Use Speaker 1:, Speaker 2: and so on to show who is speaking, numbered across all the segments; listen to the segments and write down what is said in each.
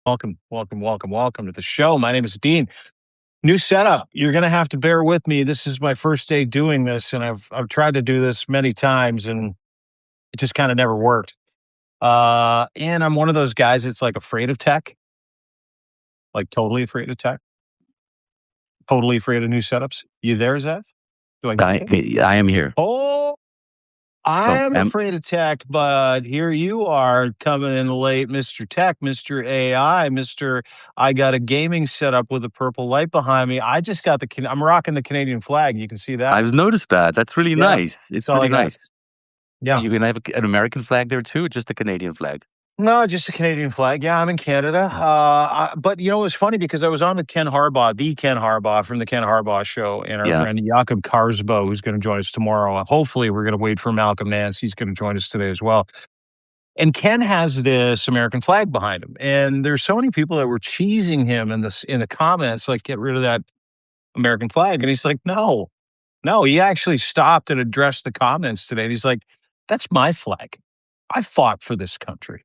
Speaker 1: Welcome to the show. My name is Dean. New setup. You're going to have to bear with me. This is my first day doing this, and I've tried to do this many times, and it just kind of never worked. And I'm one of those guys that's like afraid of tech, like totally afraid of tech, totally afraid of new setups. You there, Zev? Do I get you?
Speaker 2: I am here.
Speaker 1: Oh, I'm afraid of tech, but here you are coming in late, Mr. Tech, Mr. AI, Mr. I got a gaming setup with a purple light behind me. I just got I'm rocking the Canadian flag. You can see that.
Speaker 2: I've noticed that. That's really nice. It's
Speaker 1: all
Speaker 2: really
Speaker 1: I got.
Speaker 2: nice.
Speaker 1: Yeah.
Speaker 2: You can have an American flag there too, or just a Canadian flag?
Speaker 1: No, just a Canadian flag. Yeah, I'm in Canada. But it was funny because I was on with Ken Harbaugh from the Ken Harbaugh show, and our friend Jakob Karsbo, who's going to join us tomorrow. Hopefully, we're going to wait for Malcolm Nance. He's going to join us today as well. And Ken has this American flag behind him, and there's so many people that were cheesing him in the comments, like, get rid of that American flag. And he's like, no. He actually stopped and addressed the comments today. And he's like, that's my flag. I fought for this country.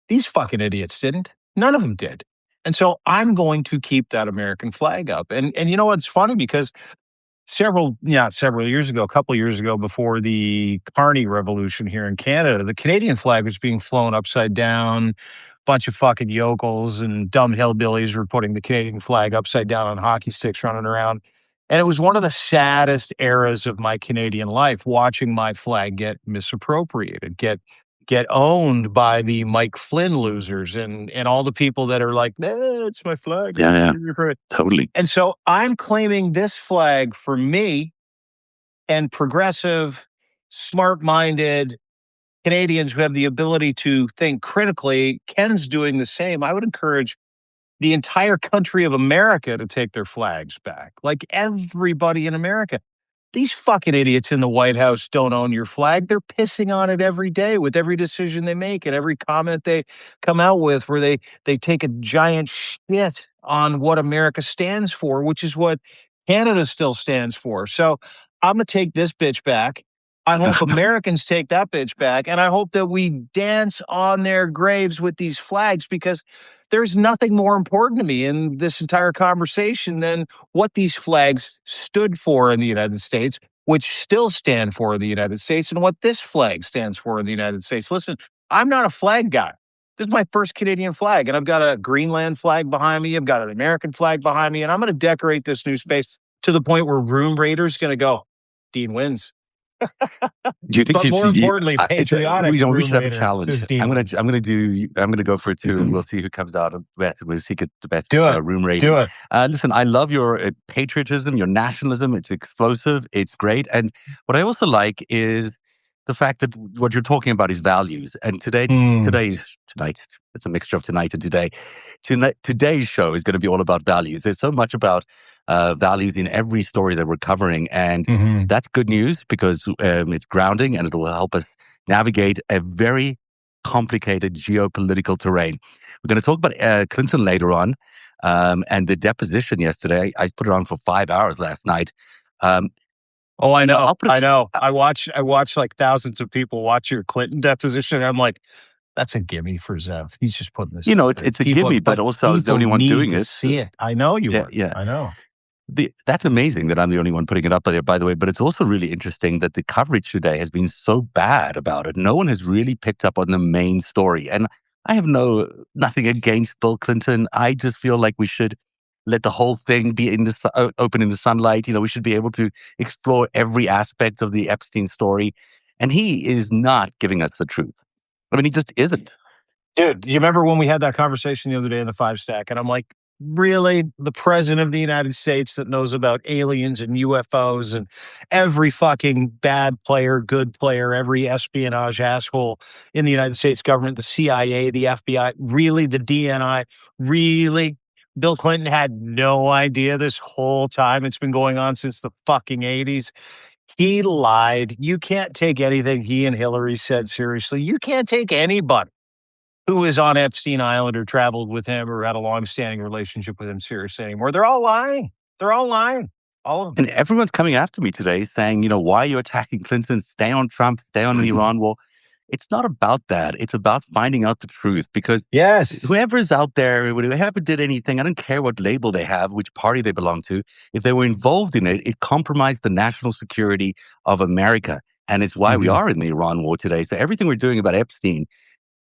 Speaker 1: These fucking idiots didn't. None of them did. And so I'm going to keep that American flag up. And you know what's funny, because several years ago, a couple of years ago, before the Carney Revolution here in Canada, the Canadian flag was being flown upside down. Bunch of fucking yokels and dumb hillbillies were putting the Canadian flag upside down on hockey sticks running around. And it was one of the saddest eras of my Canadian life, watching my flag get misappropriated, get owned by the Mike Flynn losers and all the people that are like, it's my flag.
Speaker 2: Yeah, totally.
Speaker 1: And so I'm claiming this flag for me and progressive, smart-minded Canadians who have the ability to think critically. Ken's doing the same. I would encourage the entire country of America to take their flags back. Like everybody in America. These fucking idiots in the White House don't own your flag. They're pissing on it every day with every decision they make and every comment they come out with, where they take a giant shit on what America stands for, which is what Canada still stands for. So I'm going to take this bitch back. I hope Americans take that bitch back. And I hope that we dance on their graves with these flags, because there's nothing more important to me in this entire conversation than what these flags stood for in the United States, which still stand for in the United States, and what this flag stands for in the United States. Listen, I'm not a flag guy. This is my first Canadian flag, and I've got a Greenland flag behind me. I've got an American flag behind me, and I'm going to decorate this new space to the point where Room Raiders going to go, Dean wins.
Speaker 2: Do you think?
Speaker 1: But more importantly, patriotic.
Speaker 2: We should have a challenge. I'm gonna go for it too, and we'll see who comes out of best. We'll see the best room rating.
Speaker 1: Do it.
Speaker 2: Listen, I love your patriotism, your nationalism. It's explosive. It's great. And what I also like is the fact that what you're talking about is values. And tonight, it's a mixture of tonight and today. Today's show is going to be all about values. There's so much about values in every story that we're covering. And that's good news, because it's grounding and it will help us navigate a very complicated geopolitical terrain. We're going to talk about Clinton later on, and the deposition yesterday. I put it on for 5 hours last night.
Speaker 1: I know. I watch like thousands of people watch your Clinton deposition, and I'm like, that's a gimme for Zev. He's just putting this.
Speaker 2: It's a gimme, but also I was the only one doing it.
Speaker 1: See it. I know you were.
Speaker 2: Yeah.
Speaker 1: I know.
Speaker 2: That's amazing that I'm the only one putting it up there, by the way. But it's also really interesting that the coverage today has been so bad about it. No one has really picked up on the main story. And I have nothing against Bill Clinton. I just feel like we should let the whole thing be open in the sunlight. We should be able to explore every aspect of the Epstein story. And he is not giving us the truth. I mean, he just isn't.
Speaker 1: Dude, do you remember when we had that conversation the other day in the FiveStack? And I'm like, really? The president of the United States that knows about aliens and UFOs and every fucking bad player, good player, every espionage asshole in the United States government, the CIA, the FBI, really, the DNI, really? Bill Clinton had no idea this whole time. It's been going on since the fucking 80s. He lied. You can't take anything he and Hillary said seriously. You can't take anybody who is on Epstein Island or traveled with him or had a long-standing relationship with him seriously anymore. They're all lying. All of them.
Speaker 2: And everyone's coming after me today saying, why are you attacking Clinton? Stay on Trump, stay on Iran. Well, it's not about that. It's about finding out the truth, because
Speaker 1: Yes.
Speaker 2: whoever's out there, whoever did anything, I don't care what label they have, which party they belong to, if they were involved in it, it compromised the national security of America. And it's why we
Speaker 1: Mhm.
Speaker 2: are in the Iran war today. So everything we're doing about Epstein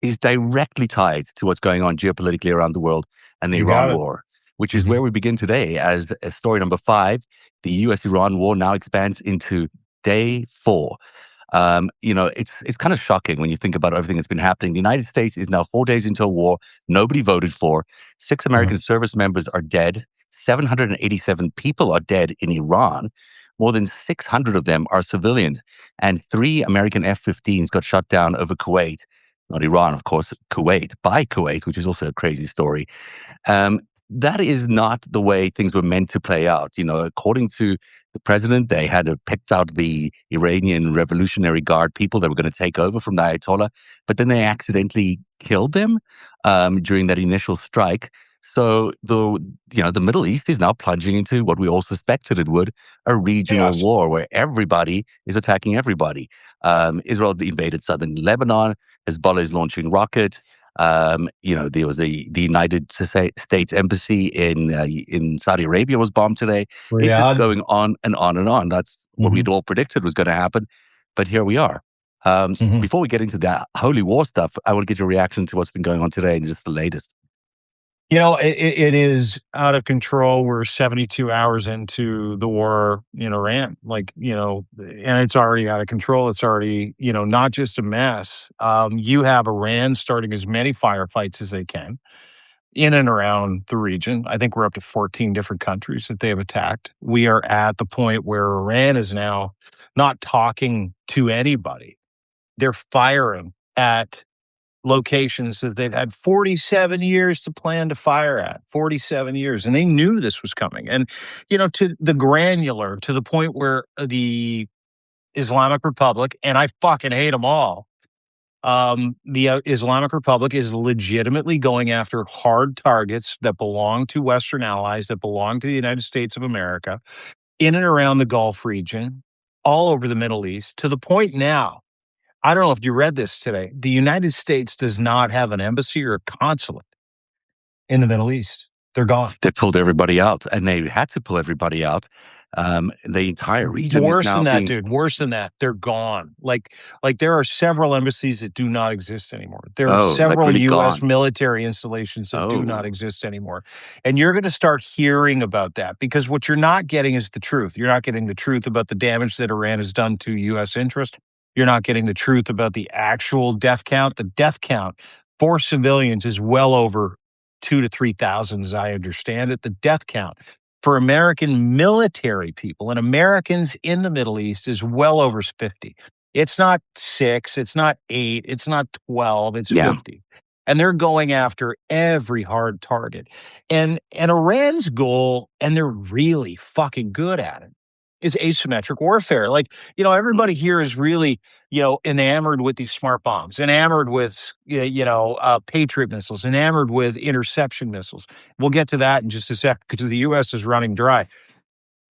Speaker 2: is directly tied to what's going on geopolitically around the world and the
Speaker 1: You got
Speaker 2: Iran
Speaker 1: it.
Speaker 2: war, which is
Speaker 1: Mhm.
Speaker 2: where we begin today as story number 5. The US-Iran war now expands into day 4. It's kind of shocking when you think about everything that's been happening. The United States is now 4 days into a war nobody voted for. 6
Speaker 1: Uh-huh.
Speaker 2: American service members are dead. 787 people are dead in Iran. More than 600 of them are civilians. And 3 American F-15s got shot down over Kuwait. Not Iran, of course, Kuwait, by Kuwait, which is also a crazy story. Um, that is not the way things were meant to play out. According to the president, they had picked out the Iranian Revolutionary Guard people that were going to take over from the Ayatollah, but then they accidentally killed them during that initial strike. So the Middle East is now plunging into what we all suspected it would, a regional
Speaker 1: Yes.
Speaker 2: war where everybody is attacking everybody. Israel invaded southern Lebanon. Hezbollah is launching rockets. There was the United States embassy in Saudi Arabia was bombed today. It's just
Speaker 1: Riyadh.
Speaker 2: going on and on and on. That's what
Speaker 1: Mhm.
Speaker 2: we'd all predicted was going to happen, but here we are.
Speaker 1: Mhm.
Speaker 2: Before we get into that holy war stuff, I want to get your reaction to what's been going on today and just the latest.
Speaker 1: It is out of control. We're 72 hours into the war in Iran, and it's already out of control. It's already, not just a mess. You have Iran starting as many firefights as they can in and around the region. I think we're up to 14 different countries that they have attacked. We are at the point where Iran is now not talking to anybody. They're firing at locations that they've had 47 years to plan to fire at, 47 years. And they knew this was coming. And, to the granular, to the point where the Islamic Republic, and I fucking hate them all, the Islamic Republic is legitimately going after hard targets that belong to Western allies, that belong to the United States of America, in and around the Gulf region, all over the Middle East, to the point now. I don't know if you read this today. The United States does not have an embassy or a consulate in the Middle East. They're gone.
Speaker 2: They pulled everybody out, and they had to pull everybody out. The entire region is
Speaker 1: Worse
Speaker 2: now
Speaker 1: than that,
Speaker 2: being
Speaker 1: dude. Worse than that. They're gone. Like there are several embassies that do not exist anymore. There are
Speaker 2: like
Speaker 1: several
Speaker 2: really
Speaker 1: US
Speaker 2: gone.
Speaker 1: military installations that do not
Speaker 2: Oh,
Speaker 1: exist anymore. And you're going to start hearing about that, because what you're not getting is the truth. You're not getting the truth about the damage that Iran has done to US interest. You're not getting the truth about the actual death count. The death count for civilians is well over 2 to 3,000 as I understand it. The death count for American military people and Americans in the Middle East is well over 50. It's not 6, it's not 8, it's not 12, it's
Speaker 2: yeah,
Speaker 1: 50. And they're going after every hard target. And Iran's goal, and they're really fucking good at it, is asymmetric warfare. Everybody here is really, enamored with these smart bombs, enamored with, Patriot missiles, enamored with interception missiles. We'll get to that in just a sec, because the U.S. is running dry.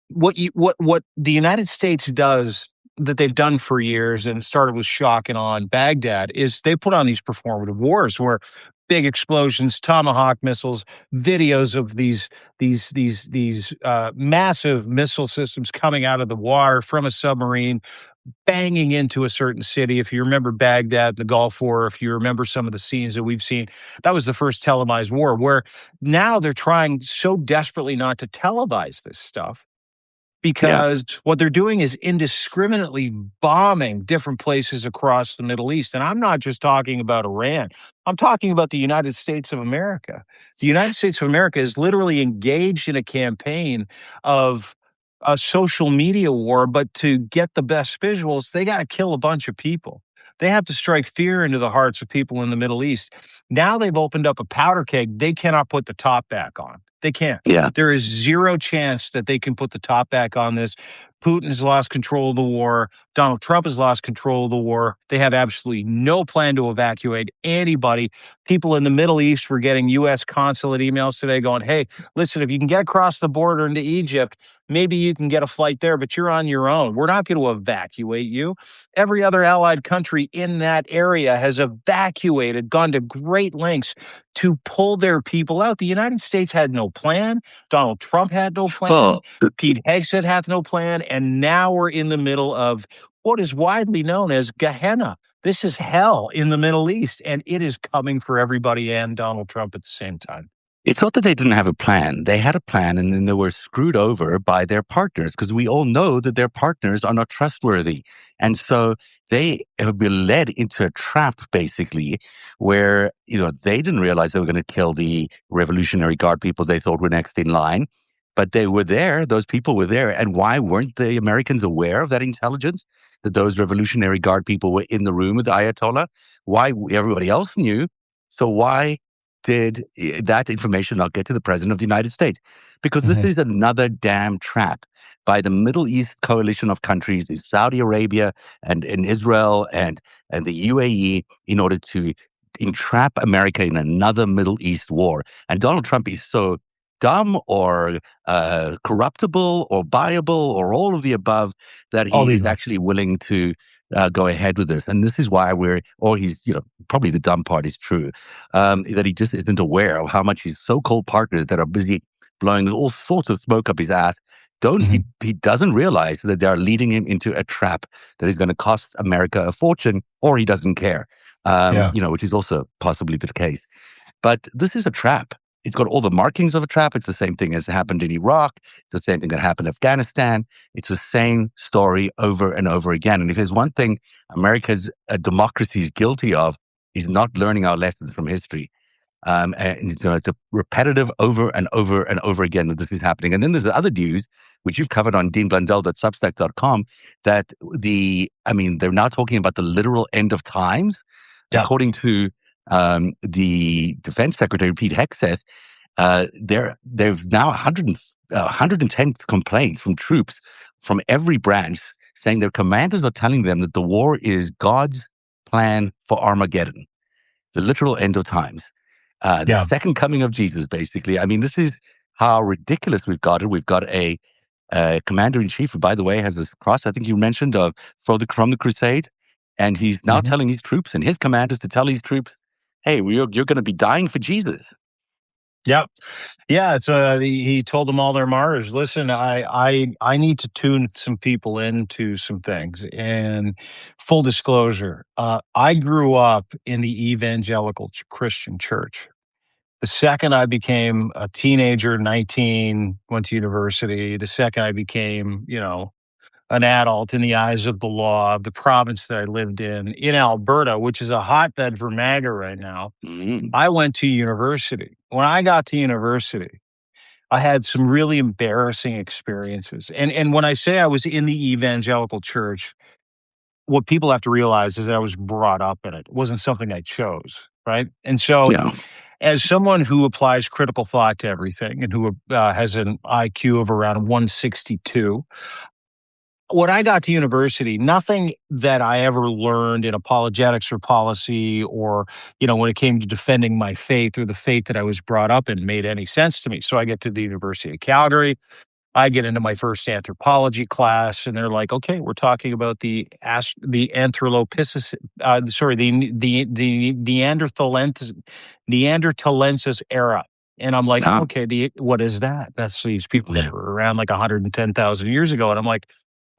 Speaker 1: What the United States does, that they've done for years, and it started with shock and awe in Baghdad, is they put on these performative wars where big explosions, Tomahawk missiles, videos of these massive missile systems coming out of the water from a submarine, banging into a certain city. If you remember Baghdad, the Gulf War, if you remember some of the scenes that we've seen, that was the first televised war, where now they're trying so desperately not to televise this stuff,
Speaker 2: yeah,
Speaker 1: because what they're doing is indiscriminately bombing different places across the Middle East. And I'm not just talking about Iran. I'm talking about the United States of America. The United States of America is literally engaged in a campaign of a social media war, but to get the best visuals, they got to kill a bunch of people. They have to strike fear into the hearts of people in the Middle East. Now they've opened up a powder keg. They cannot put the top back on. They can't.
Speaker 2: yeah.
Speaker 1: There is zero chance that they can put the top back on this. Putin has lost control of the war. Donald Trump has lost control of the war. They have absolutely no plan to evacuate anybody. People in the Middle East were getting U.S. consulate emails today going, hey, listen, if you can get across the border into Egypt, maybe you can get a flight there, but you're on your own. We're not going to evacuate you. Every other allied country in that area has evacuated, gone to great lengths to pull their people out. The United States had no plan. Donald Trump had no plan.
Speaker 2: Well,
Speaker 1: Pete Hegseth had no plan. And now we're in the middle of what is widely known as Gehenna. This is hell in the Middle East, and it is coming for everybody and Donald Trump at the same time.
Speaker 2: it's not that they didn't have a plan. They had a plan and then they were screwed over by their partners because we all know that their partners are not trustworthy. And so they have been led into a trap, basically, where, they didn't realize they were going to kill the Revolutionary Guard people they thought were next in line. But they were there. Those people were there. And why weren't the Americans aware of that intelligence? That those Revolutionary Guard people were in the room with the Ayatollah? Why everybody else knew? So why did that information not get to the President of the United States? Because this is another damn trap by the Middle East coalition of countries, in Saudi Arabia and in Israel and the UAE, in order to entrap America in another Middle East war. And Donald Trump is so dumb or corruptible or buyable or all of the above that he is actually willing to go ahead with this. And this is why he's, probably the dumb part is true, that he just isn't aware of how much his so-called partners that are busy blowing all sorts of smoke up his ass he doesn't realize that they are leading him into a trap that is going to cost America a fortune, or he doesn't care, which is also possibly the case. But this is a trap. It's got all the markings of a trap. It's the same thing as happened in Iraq. It's the same thing that happened in Afghanistan. It's the same story over and over again. And if there's one thing America's democracy is guilty of, is not learning our lessons from history. And it's a repetitive over and over and over again that this is happening. And then there's the other news, which you've covered on deanblundell.substack.com, that they're now talking about the literal end of times. Yeah. According to the Defense Secretary, Pete Hegseth, there's now 110 complaints from troops from every branch saying their commanders are telling them that the war is God's plan for Armageddon, the literal end of times. The second coming of Jesus, basically. This is how ridiculous we've got it. We've got a commander-in-chief who, by the way, has this cross, I think you mentioned, from the crusade. And he's now telling his troops and his commanders to tell his troops, hey, you're going to be dying for Jesus.
Speaker 1: Yep. Yeah. It's he told them all their martyrs. Listen, I need to tune some people into some things. And full disclosure, I grew up in the evangelical Christian church. The second I became a teenager, 19, went to university. The second I became, an adult in the eyes of the law of the province that I lived in Alberta, which is a hotbed for MAGA right now. I went to university. When I got to university, I had some really embarrassing experiences. And when I say I was in the evangelical church, what people have to realize is that I was brought up in it. It wasn't something I chose, right? And so as someone who applies critical thought to everything and who has an IQ of around 162, when I got to university, nothing that I ever learned in apologetics or policy or, when it came to defending my faith or the faith that I was brought up in made any sense to me. So I get to the University of Calgary. I get into my first anthropology class, and they're like, "Okay, we're talking about the Anthropopithecus, the Neanderthalensis era." And I'm like, "Okay, what is that?" That's these people that were around like 110,000 years ago, and I'm like,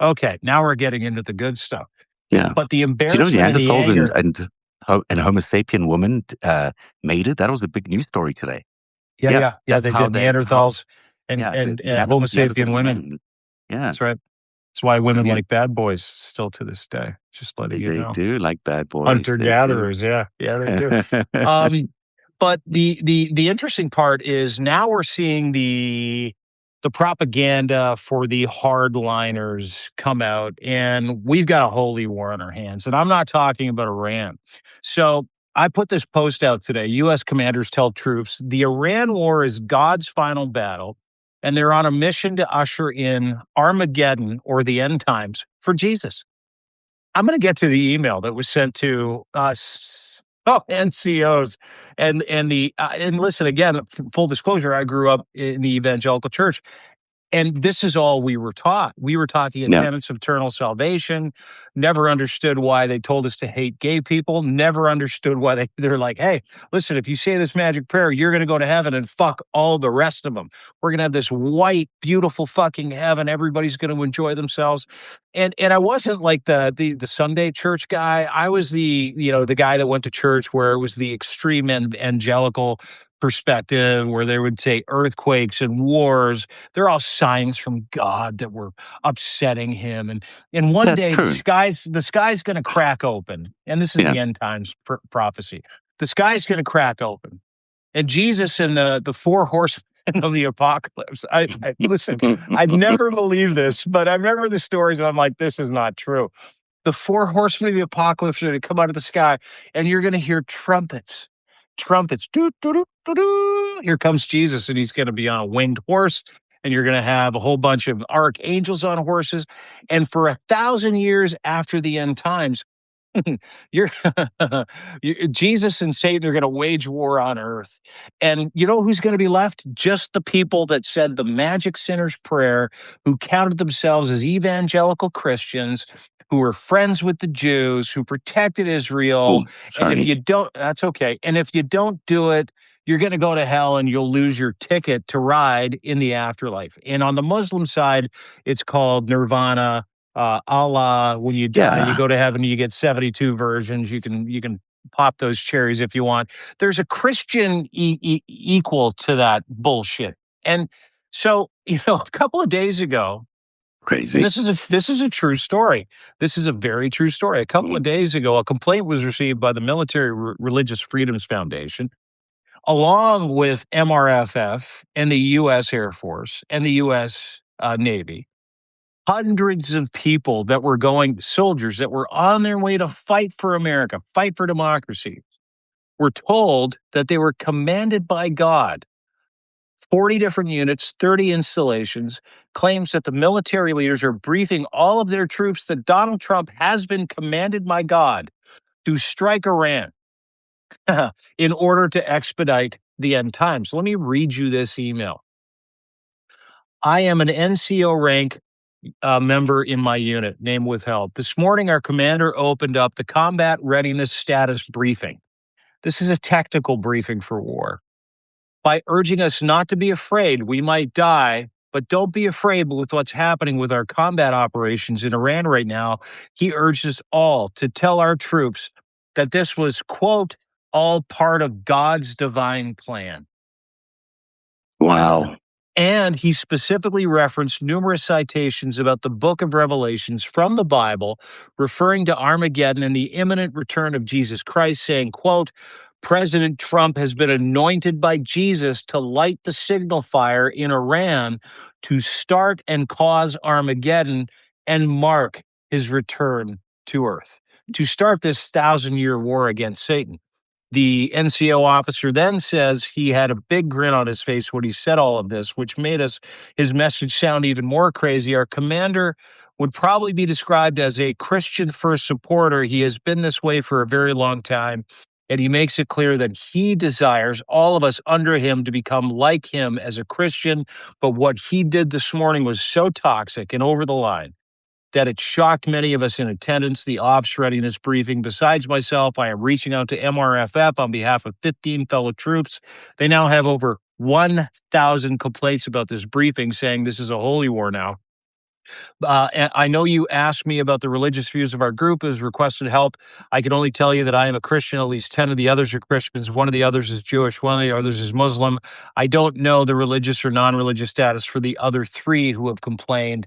Speaker 1: "Okay, now we're getting into the good stuff."
Speaker 2: Yeah,
Speaker 1: but the
Speaker 2: do you know
Speaker 1: embarrassment and the
Speaker 2: Neanderthals
Speaker 1: anger.
Speaker 2: and Homo sapien woman made it? That was a big news story today.
Speaker 1: Yeah. They did Neanderthals and Homo sapien women.
Speaker 2: Men. Yeah,
Speaker 1: that's right. That's why women like bad boys still to this day. Just letting you know.
Speaker 2: They do like bad boys.
Speaker 1: Hunter gatherers, yeah, they do. But the interesting part is now we're seeing the propaganda for the hardliners come out, and we've got a holy war on our hands. And I'm not talking about Iran. So I put this post out today. U.S. commanders tell troops the Iran war is God's final battle, and they're on a mission to usher in Armageddon or the end times for Jesus. I'm going to get to the email that was sent to us NCOs and listen again. Full disclosure: I grew up in the evangelical church. And this is all we were taught. We were taught the tenets of eternal salvation, never understood why they told us to hate gay people, never understood why they're like, hey, listen, if you say this magic prayer, you're going to go to heaven and fuck all the rest of them. We're going to have this white, beautiful fucking heaven. Everybody's going to enjoy themselves. And I wasn't like the Sunday church guy. I was the guy that went to church where it was the extreme angelical perspective, where they would say earthquakes and wars, they're all signs from God that were upsetting him. And one day the sky's going to crack open. And this is the end times prophecy. The sky's going to crack open. And Jesus and the four horsemen of the apocalypse. I listen, I'd never believed this, but I remember the stories and I'm like, this is not true. The four horsemen of the apocalypse are going to come out of the sky and you're going to hear trumpets. Doo, doo, doo, doo, doo. Here comes Jesus, and he's going to be on a winged horse, and you're going to have a whole bunch of archangels on horses. And for 1,000 years after the end times, you're Jesus and Satan are going to wage war on earth. And you know who's going to be left? Just the people that said the magic sinner's prayer, who counted themselves as evangelical Christians, who were friends with the Jews, who protected Israel. And if you don't, that's okay. And if you don't do it, you're going to go to hell and you'll lose your ticket to ride in the afterlife. And on the Muslim side, it's called nirvana. Allah, when you die, you go to heaven, you get 72 versions. You can pop those cherries if you want. There's a Christian equal to that bullshit. And so, a couple of days ago,
Speaker 2: crazy.
Speaker 1: This is a true story. This is a very true story. A couple of days ago, a complaint was received by the Military Religious Freedoms Foundation, along with MRFF and the U.S. Air Force and the U.S. Navy. Hundreds of people that were soldiers that were on their way to fight for America, fight for democracy, were told that they were commanded by God. 40 different units, 30 installations, claims that the military leaders are briefing all of their troops that Donald Trump has been commanded by God to strike Iran in order to expedite the end times. Let me read you this email. I am an NCO rank member in my unit, name withheld. This morning, our commander opened up the combat readiness status briefing. This is a technical briefing for war. By urging us not to be afraid, we might die, but don't be afraid with what's happening with our combat operations in Iran right now. He urged us all to tell our troops that this was, quote, all part of God's divine plan.
Speaker 2: Wow.
Speaker 1: And he specifically referenced numerous citations about the book of Revelations from the Bible, referring to Armageddon and the imminent return of Jesus Christ, saying, quote, President Trump has been anointed by Jesus to light the signal fire in Iran to start and cause Armageddon and mark his return to earth, to start this 1,000-year war against Satan. The NCO officer then says he had a big grin on his face when he said all of this, which made his message sound even more crazy. Our commander would probably be described as a Christian first supporter. He has been this way for a very long time. And he makes it clear that he desires all of us under him to become like him as a Christian. But what he did this morning was so toxic and over the line that it shocked many of us in attendance. The ops readiness briefing. Besides myself, I am reaching out to MRFF on behalf of 15 fellow troops. They now have over 1,000 complaints about this briefing, saying this is a holy war now. And I know you asked me about the religious views of our group, has requested help. I can only tell you that I am a Christian. At least 10 of the others are Christians. One of the others is Jewish. One of the others is Muslim. I don't know the religious or non-religious status for the other 3 who have complained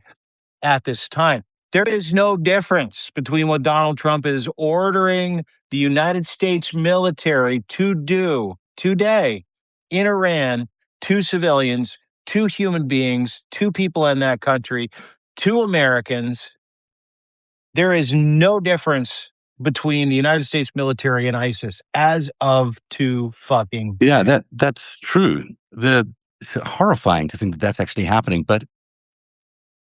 Speaker 1: at this time. There is no difference between what Donald Trump is ordering the United States military to do today in Iran to civilians, to human beings, to people in that country, to Americans. There is no difference between the United States military and ISIS as of to fucking.
Speaker 2: Yeah, that's true. horrifying to think that that's actually happening. But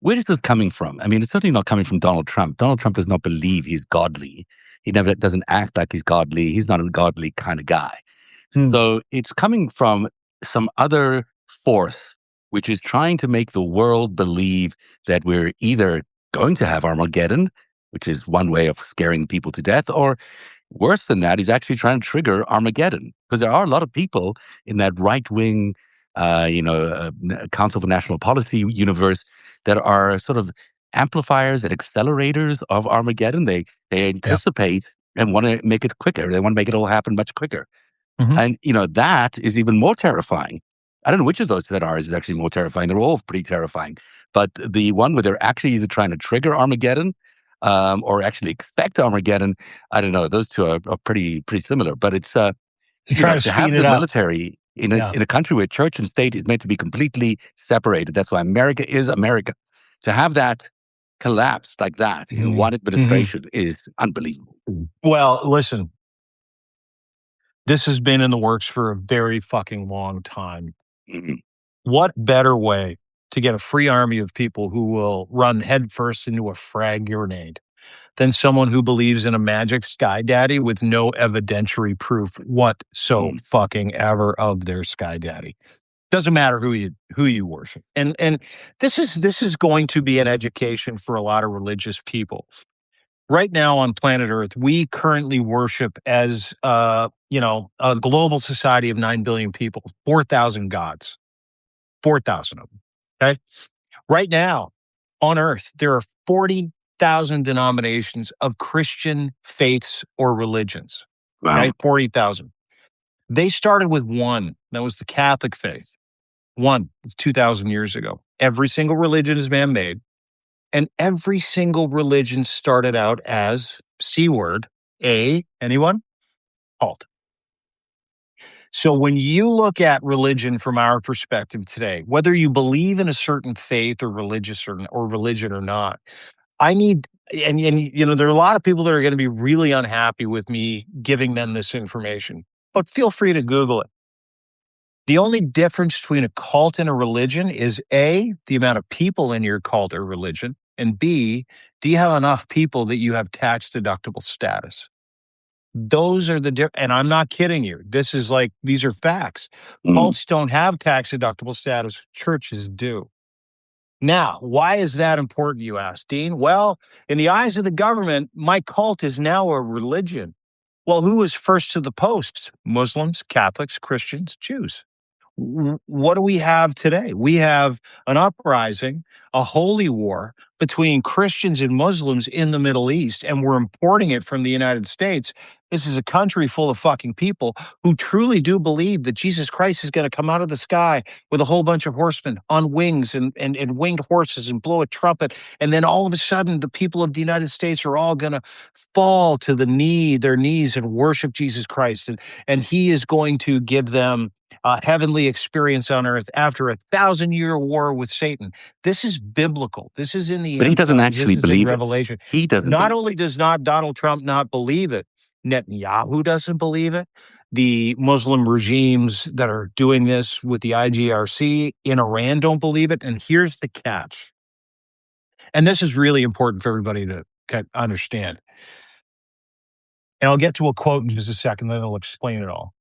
Speaker 2: where is this coming from? I mean, it's certainly not coming from Donald Trump. Donald Trump does not believe he's godly. He never doesn't act like he's godly. He's not a godly kind of guy. So it's coming from some other force, which is trying to make the world believe that we're either going to have Armageddon, which is one way of scaring people to death, or worse than that, he's actually trying to trigger Armageddon. Because there are a lot of people in that right wing, Council for National Policy universe that are sort of amplifiers and accelerators of Armageddon. They anticipate and want to make it quicker. They want to make it all happen much quicker. And, that is even more terrifying. I don't know which of those that is actually more terrifying. They're all pretty terrifying. But the one where they're actually either trying to trigger Armageddon or actually expect Armageddon, I don't know. Those two are pretty similar. But it's,
Speaker 1: trying to
Speaker 2: to have
Speaker 1: speed it
Speaker 2: the
Speaker 1: up.
Speaker 2: military in a country where church and state is meant to be completely separated. That's why America is America. To have that collapse like that in one administration is unbelievable.
Speaker 1: Well, listen. This has been in the works for a very fucking long time. What better way to get a free army of people who will run headfirst into a frag grenade than someone who believes in a magic sky daddy with no evidentiary proof fucking ever of their sky daddy? Doesn't matter who you worship. And this is going to be an education for a lot of religious people. Right now on planet Earth, we currently worship as a global society of 9 billion people, 4,000 gods, 4,000 of them. Okay. Right now on Earth, there are 40,000 denominations of Christian faiths or religions.
Speaker 2: Wow.
Speaker 1: Okay? 40,000. They started with one. That was the Catholic faith. One. It's 2,000 years ago. Every single religion is man-made. And every single religion started out as C word, anyone? Cult. So when you look at religion from our perspective today, whether you believe in a certain faith or religion or not, I need, and there are a lot of people that are going to be really unhappy with me giving them this information, but feel free to Google it. The only difference between a cult and a religion is A, the amount of people in your cult or religion, and B, do you have enough people that you have tax deductible status? Those are and I'm not kidding you. These are facts. Cults don't have tax deductible status. Churches do. Now, why is that important, you ask, Dean? Well, in the eyes of the government, my cult is now a religion. Well, who was first to the post? Muslims, Catholics, Christians, Jews. What do we have today? We have an uprising, a holy war between Christians and Muslims in the Middle East, and we're importing it from the United States. This is a country full of fucking people who truly do believe that Jesus Christ is going to come out of the sky with a whole bunch of horsemen on wings and winged horses and blow a trumpet. And then all of a sudden, the people of the United States are all going to fall to their knees and worship Jesus Christ. And he is going to give them a heavenly experience on earth after a 1,000-year war with Satan. This is biblical. This is in the
Speaker 2: But he doesn't actually believe
Speaker 1: Revelation.
Speaker 2: It. He doesn't.
Speaker 1: Not only does not Donald Trump not believe it, Netanyahu doesn't believe it. The Muslim regimes that are doing this with the IGRC in Iran don't believe it. And here's the catch. And this is really important for everybody to understand. And I'll get to a quote in just a second, then I'll explain it all.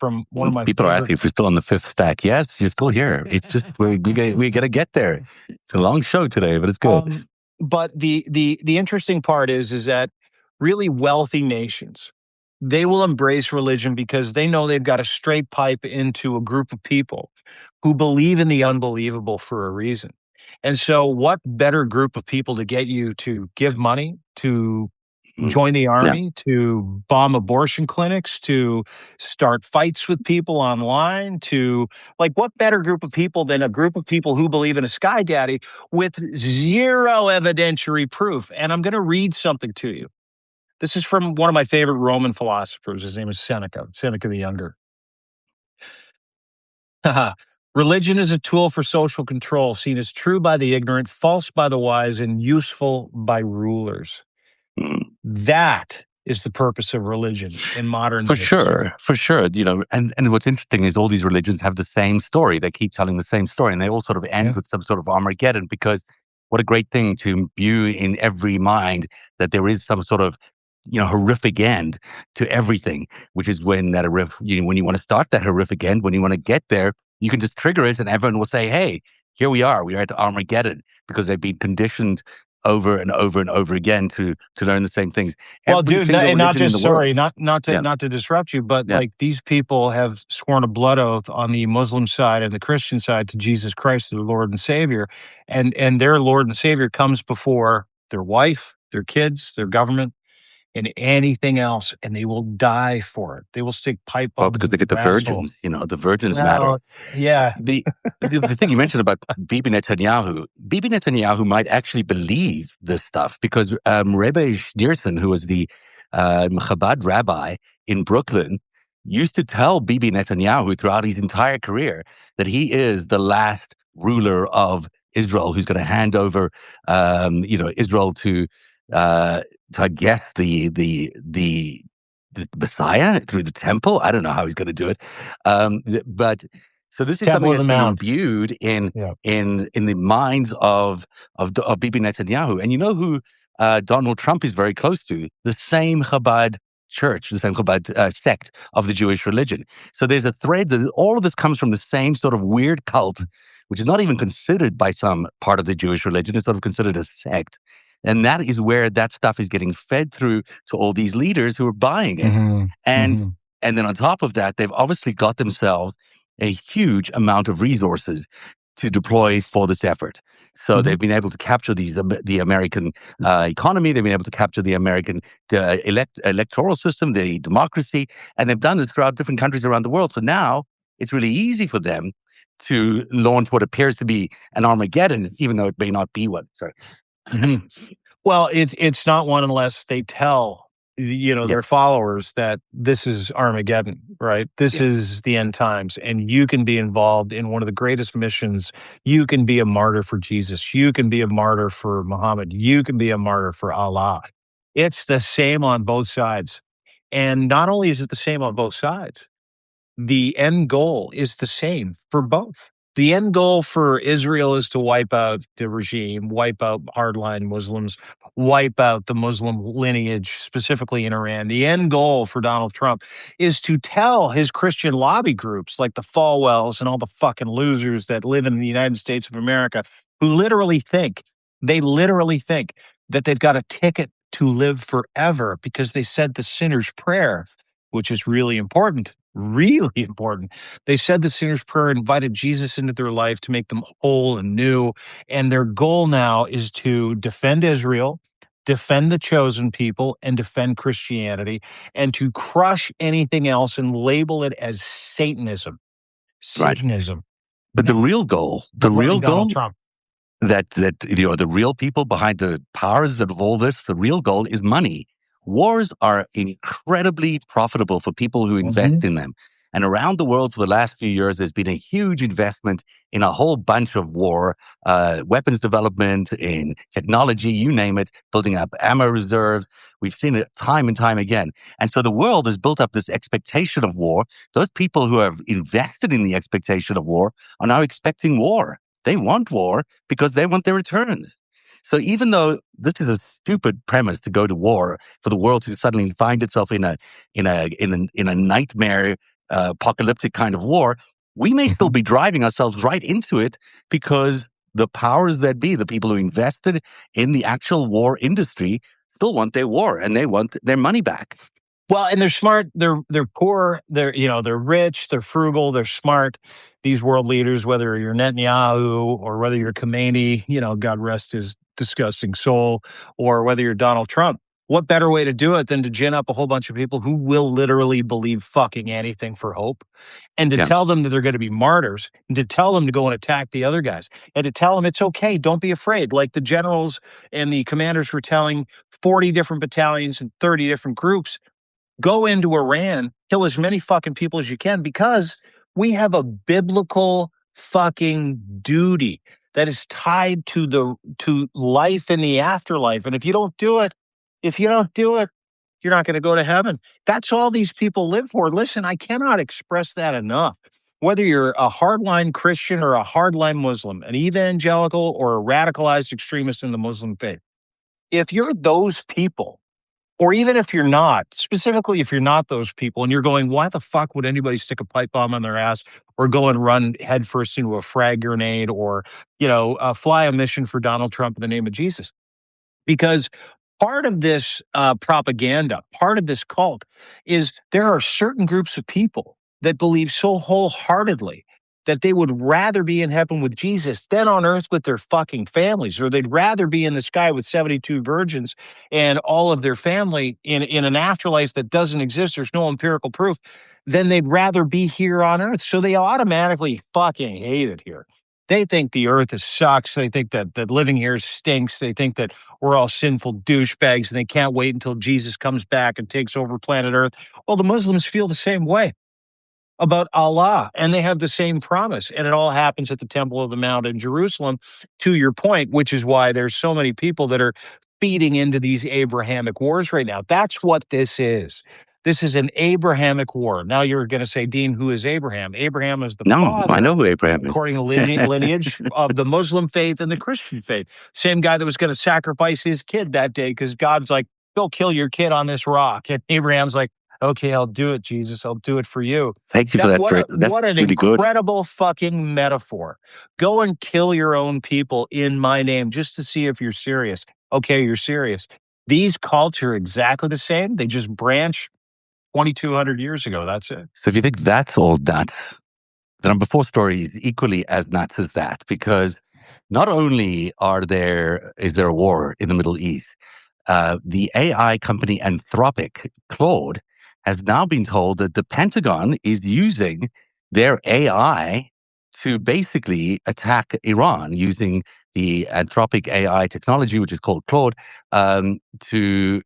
Speaker 1: From one of my
Speaker 2: people are asking if we're still on the fifth stack. Yes, you're still here. It's just we got to get there. It's a long show today, but it's good.
Speaker 1: But the interesting part is that really wealthy nations, they will embrace religion because they know they've got a straight pipe into a group of people who believe in the unbelievable for a reason. And so, what better group of people to get you to give money, to join the army, to bomb abortion clinics, to start fights with people online, to what better group of people than a group of people who believe in a sky daddy with zero evidentiary proof? And I'm going to read something to you. This is from one of my favorite Roman philosophers. His name is Seneca the Younger. Religion is a tool for social control, seen as true by the ignorant, false by the wise, and useful by rulers. That is the purpose of religion in modern
Speaker 2: For
Speaker 1: days.
Speaker 2: sure, for sure. And what's interesting is all these religions have the same story. They keep telling the same story, and they all sort of end with some sort of Armageddon. Because what a great thing to imbue in every mind that there is some sort of horrific end to everything, which is when when you want to start that horrific end, when you want to get there, you can just trigger it, and everyone will say, "Hey, here we are. We are at Armageddon," because they've been conditioned over and over and over again to learn the same things.
Speaker 1: Well,
Speaker 2: Every
Speaker 1: dude,
Speaker 2: single
Speaker 1: and not
Speaker 2: religion in the
Speaker 1: just
Speaker 2: world.
Speaker 1: sorry, not
Speaker 2: Yeah,
Speaker 1: not to disrupt you, but
Speaker 2: yeah.
Speaker 1: like these people have sworn a blood oath on the Muslim side and the Christian side to Jesus Christ, their Lord and Savior, and their Lord and Savior comes before their wife, their kids, their government, and anything else, and they will die for it. They will stick pipe
Speaker 2: Well,
Speaker 1: bombs
Speaker 2: because
Speaker 1: in
Speaker 2: they get the
Speaker 1: your asshole.
Speaker 2: virgins, the virgins matter.
Speaker 1: Well, yeah.
Speaker 2: The the thing you mentioned about Bibi Netanyahu might actually believe this stuff because Rebbe Schneerson, who was the Chabad rabbi in Brooklyn, used to tell Bibi Netanyahu throughout his entire career that he is the last ruler of Israel who's going to hand over, Israel uh, to I guess the Messiah through the temple. I don't know how he's going to do it, but so this is
Speaker 1: Temple
Speaker 2: something
Speaker 1: of the
Speaker 2: that's been
Speaker 1: Mount.
Speaker 2: imbued in
Speaker 1: Yeah.
Speaker 2: in the minds of Bibi Netanyahu. And you know who Donald Trump is very close to? The same Chabad church, the same Chabad sect of the Jewish religion. So there's a thread that all of this comes from the same sort of weird cult, which is not even considered by some part of the Jewish religion. It's sort of considered a sect. And that is where that stuff is getting fed through to all these leaders who are buying it.
Speaker 1: Hmm.
Speaker 2: And
Speaker 1: Hmm.
Speaker 2: and then on top of that, they've obviously got themselves a huge amount of resources to deploy for this effort. So
Speaker 1: Hmm.
Speaker 2: they've been able to capture the American economy. They've been able to capture the American electoral system, the democracy, and they've done this throughout different countries around the world. So now it's really easy for them to launch what appears to be an Armageddon, even though it may not be one. Sorry.
Speaker 1: Mhm. Well, it's not one unless they tell their
Speaker 2: Yes.
Speaker 1: followers that this is Armageddon, right? This
Speaker 2: Yeah.
Speaker 1: is the end times, and you can be involved in one of the greatest missions. You can be a martyr for Jesus. You can be a martyr for Muhammad. You can be a martyr for Allah. It's the same on both sides, and not only is it the same on both sides, the end goal is the same for both. The end goal for Israel is to wipe out the regime, wipe out hardline Muslims, wipe out the Muslim lineage, specifically in Iran. The end goal for Donald Trump is to tell his Christian lobby groups like the Falwells and all the fucking losers that live in the United States of America who literally think that they've got a ticket to live forever because they said the sinner's prayer, which is really important, really important. They said the sinner's prayer, invited Jesus into their life to make them whole and new. And their goal now is to defend Israel, defend the chosen people, and defend Christianity, and to crush anything else and label it as Satanism.
Speaker 2: Right.
Speaker 1: Satanism.
Speaker 2: But the
Speaker 1: No,
Speaker 2: real goal, the
Speaker 1: supporting
Speaker 2: real
Speaker 1: Donald
Speaker 2: goal
Speaker 1: Trump.
Speaker 2: that the real people behind the powers of all this, the real goal is money. Wars are incredibly profitable for people who invest
Speaker 1: Mhm.
Speaker 2: in them. And around the world for the last few years, there's been a huge investment in a whole bunch of war, weapons development, in technology, you name it, building up ammo reserves. We've seen it time and time again. And so the world has built up this expectation of war. Those people who have invested in the expectation of war are now expecting war. They want war because they want their returns. So even though this is a stupid premise to go to war for the world to suddenly find itself in a nightmare apocalyptic kind of war, we may still
Speaker 1: Mhm.
Speaker 2: be driving ourselves right into it because the powers that be, the people who invested in the actual war industry, still want their war and they want their money back.
Speaker 1: Well, and they're smart. They're poor. They're rich. They're frugal. They're smart. These world leaders, whether you're Netanyahu or whether you're Khomeini, God rest his disgusting soul, or whether you're Donald Trump. What better way to do it than to gin up a whole bunch of people who will literally believe fucking anything for hope, and to
Speaker 2: Yeah.
Speaker 1: tell them that they're going to be martyrs, and to tell them to go and attack the other guys, and to tell them it's okay, don't be afraid. Like the generals and the commanders were telling 40 different battalions and 30 different groups, go into Iran, kill as many fucking people as you can because we have a biblical fucking duty that is tied to life in the afterlife. And if you don't do it, you're not going to go to heaven. That's all these people live for. Listen, I cannot express that enough. Whether you're a hardline Christian or a hardline Muslim, an evangelical or a radicalized extremist in the Muslim faith, if you're those people, or even if you're not, specifically if you're not those people and you're going, why the fuck would anybody stick a pipe bomb on their ass or go and run headfirst into a frag grenade or, fly a mission for Donald Trump in the name of Jesus? Because part of this propaganda, part of this cult is there are certain groups of people that believe so wholeheartedly that they would rather be in heaven with Jesus than on earth with their fucking families, or they'd rather be in the sky with 72 virgins and all of their family in an afterlife that doesn't exist. There's no empirical proof. Then they'd rather be here on earth. So they automatically fucking hate it here. They think the earth sucks. They think that living here stinks. They think that we're all sinful douchebags and they can't wait until Jesus comes back and takes over planet Earth. Well, the Muslims feel the same way about Allah, and they have the same promise. And it all happens at the Temple of the Mount in Jerusalem, to your point, which is why there's so many people that are feeding into these Abrahamic wars right now. That's what this is. This is an Abrahamic war. Now you're going to say, Dean, who is Abraham? Abraham is the
Speaker 2: No, I
Speaker 1: father,
Speaker 2: know who Abraham is.
Speaker 1: according to lineage of the Muslim faith and the Christian faith. Same guy that was going to sacrifice his kid that day because God's like, go kill your kid on this rock. And Abraham's like, okay, I'll do it, Jesus. I'll do it for you.
Speaker 2: Thank you for that. That's
Speaker 1: What an
Speaker 2: really good.
Speaker 1: incredible fucking metaphor. Go and kill your own people in my name just to see if you're serious. Okay, you're serious. These cults are exactly the same. They just branch 2,200 years ago. That's it.
Speaker 2: So if you think that's all nuts, the number 4 story is equally as nuts as that, because not only is there a war in the Middle East, the AI company Anthropic, Claude, has now been told that the Pentagon is using their AI to basically attack Iran using the Anthropic AI technology, which is called Claude, to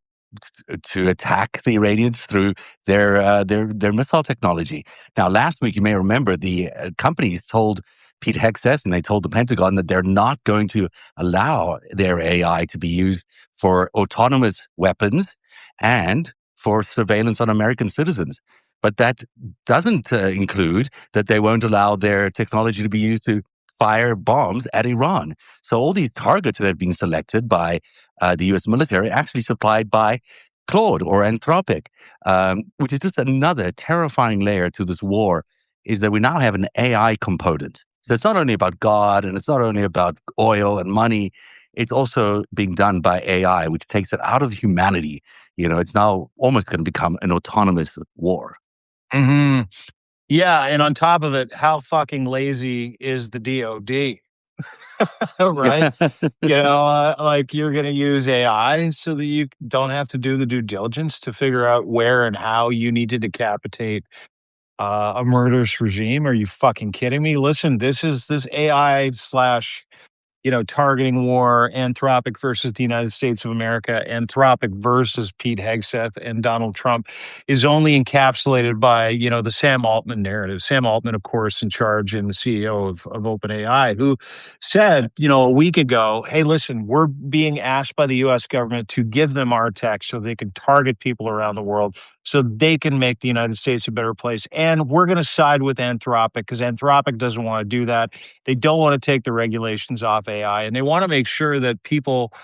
Speaker 2: attack the Iranians through their missile technology. Now, last week, you may remember the companies told Pete Hegseth and they told the Pentagon that they're not going to allow their AI to be used for autonomous weapons and for surveillance on American citizens. But that doesn't include that they won't allow their technology to be used to fire bombs at Iran. So all these targets that have been selected by the U.S. military actually supplied by Claude or Anthropic, which is just another terrifying layer to this war, is that we now have an AI component. So it's not only about God and it's not only about oil and money, it's also being done by AI, which takes it out of humanity. It's now almost going to become an autonomous war.
Speaker 1: Mm-hmm. Yeah, and on top of it, how fucking lazy is the DOD? Right? Like you're going to use AI so that you don't have to do the due diligence to figure out where and how you need to decapitate a murderous regime. Are you fucking kidding me? Listen, this AI slash targeting war, Anthropic versus the United States of America, Anthropic versus Pete Hegseth and Donald Trump is only encapsulated by, the Sam Altman narrative. Sam Altman, of course, in charge and the CEO of OpenAI, who said, a week ago, hey, listen, we're being asked by the U.S. government to give them our tech so they can target people around the world so they can make the United States a better place. And we're going to side with Anthropic because Anthropic doesn't want to do that. They don't want to take the regulations off AI, and they want to make sure that people,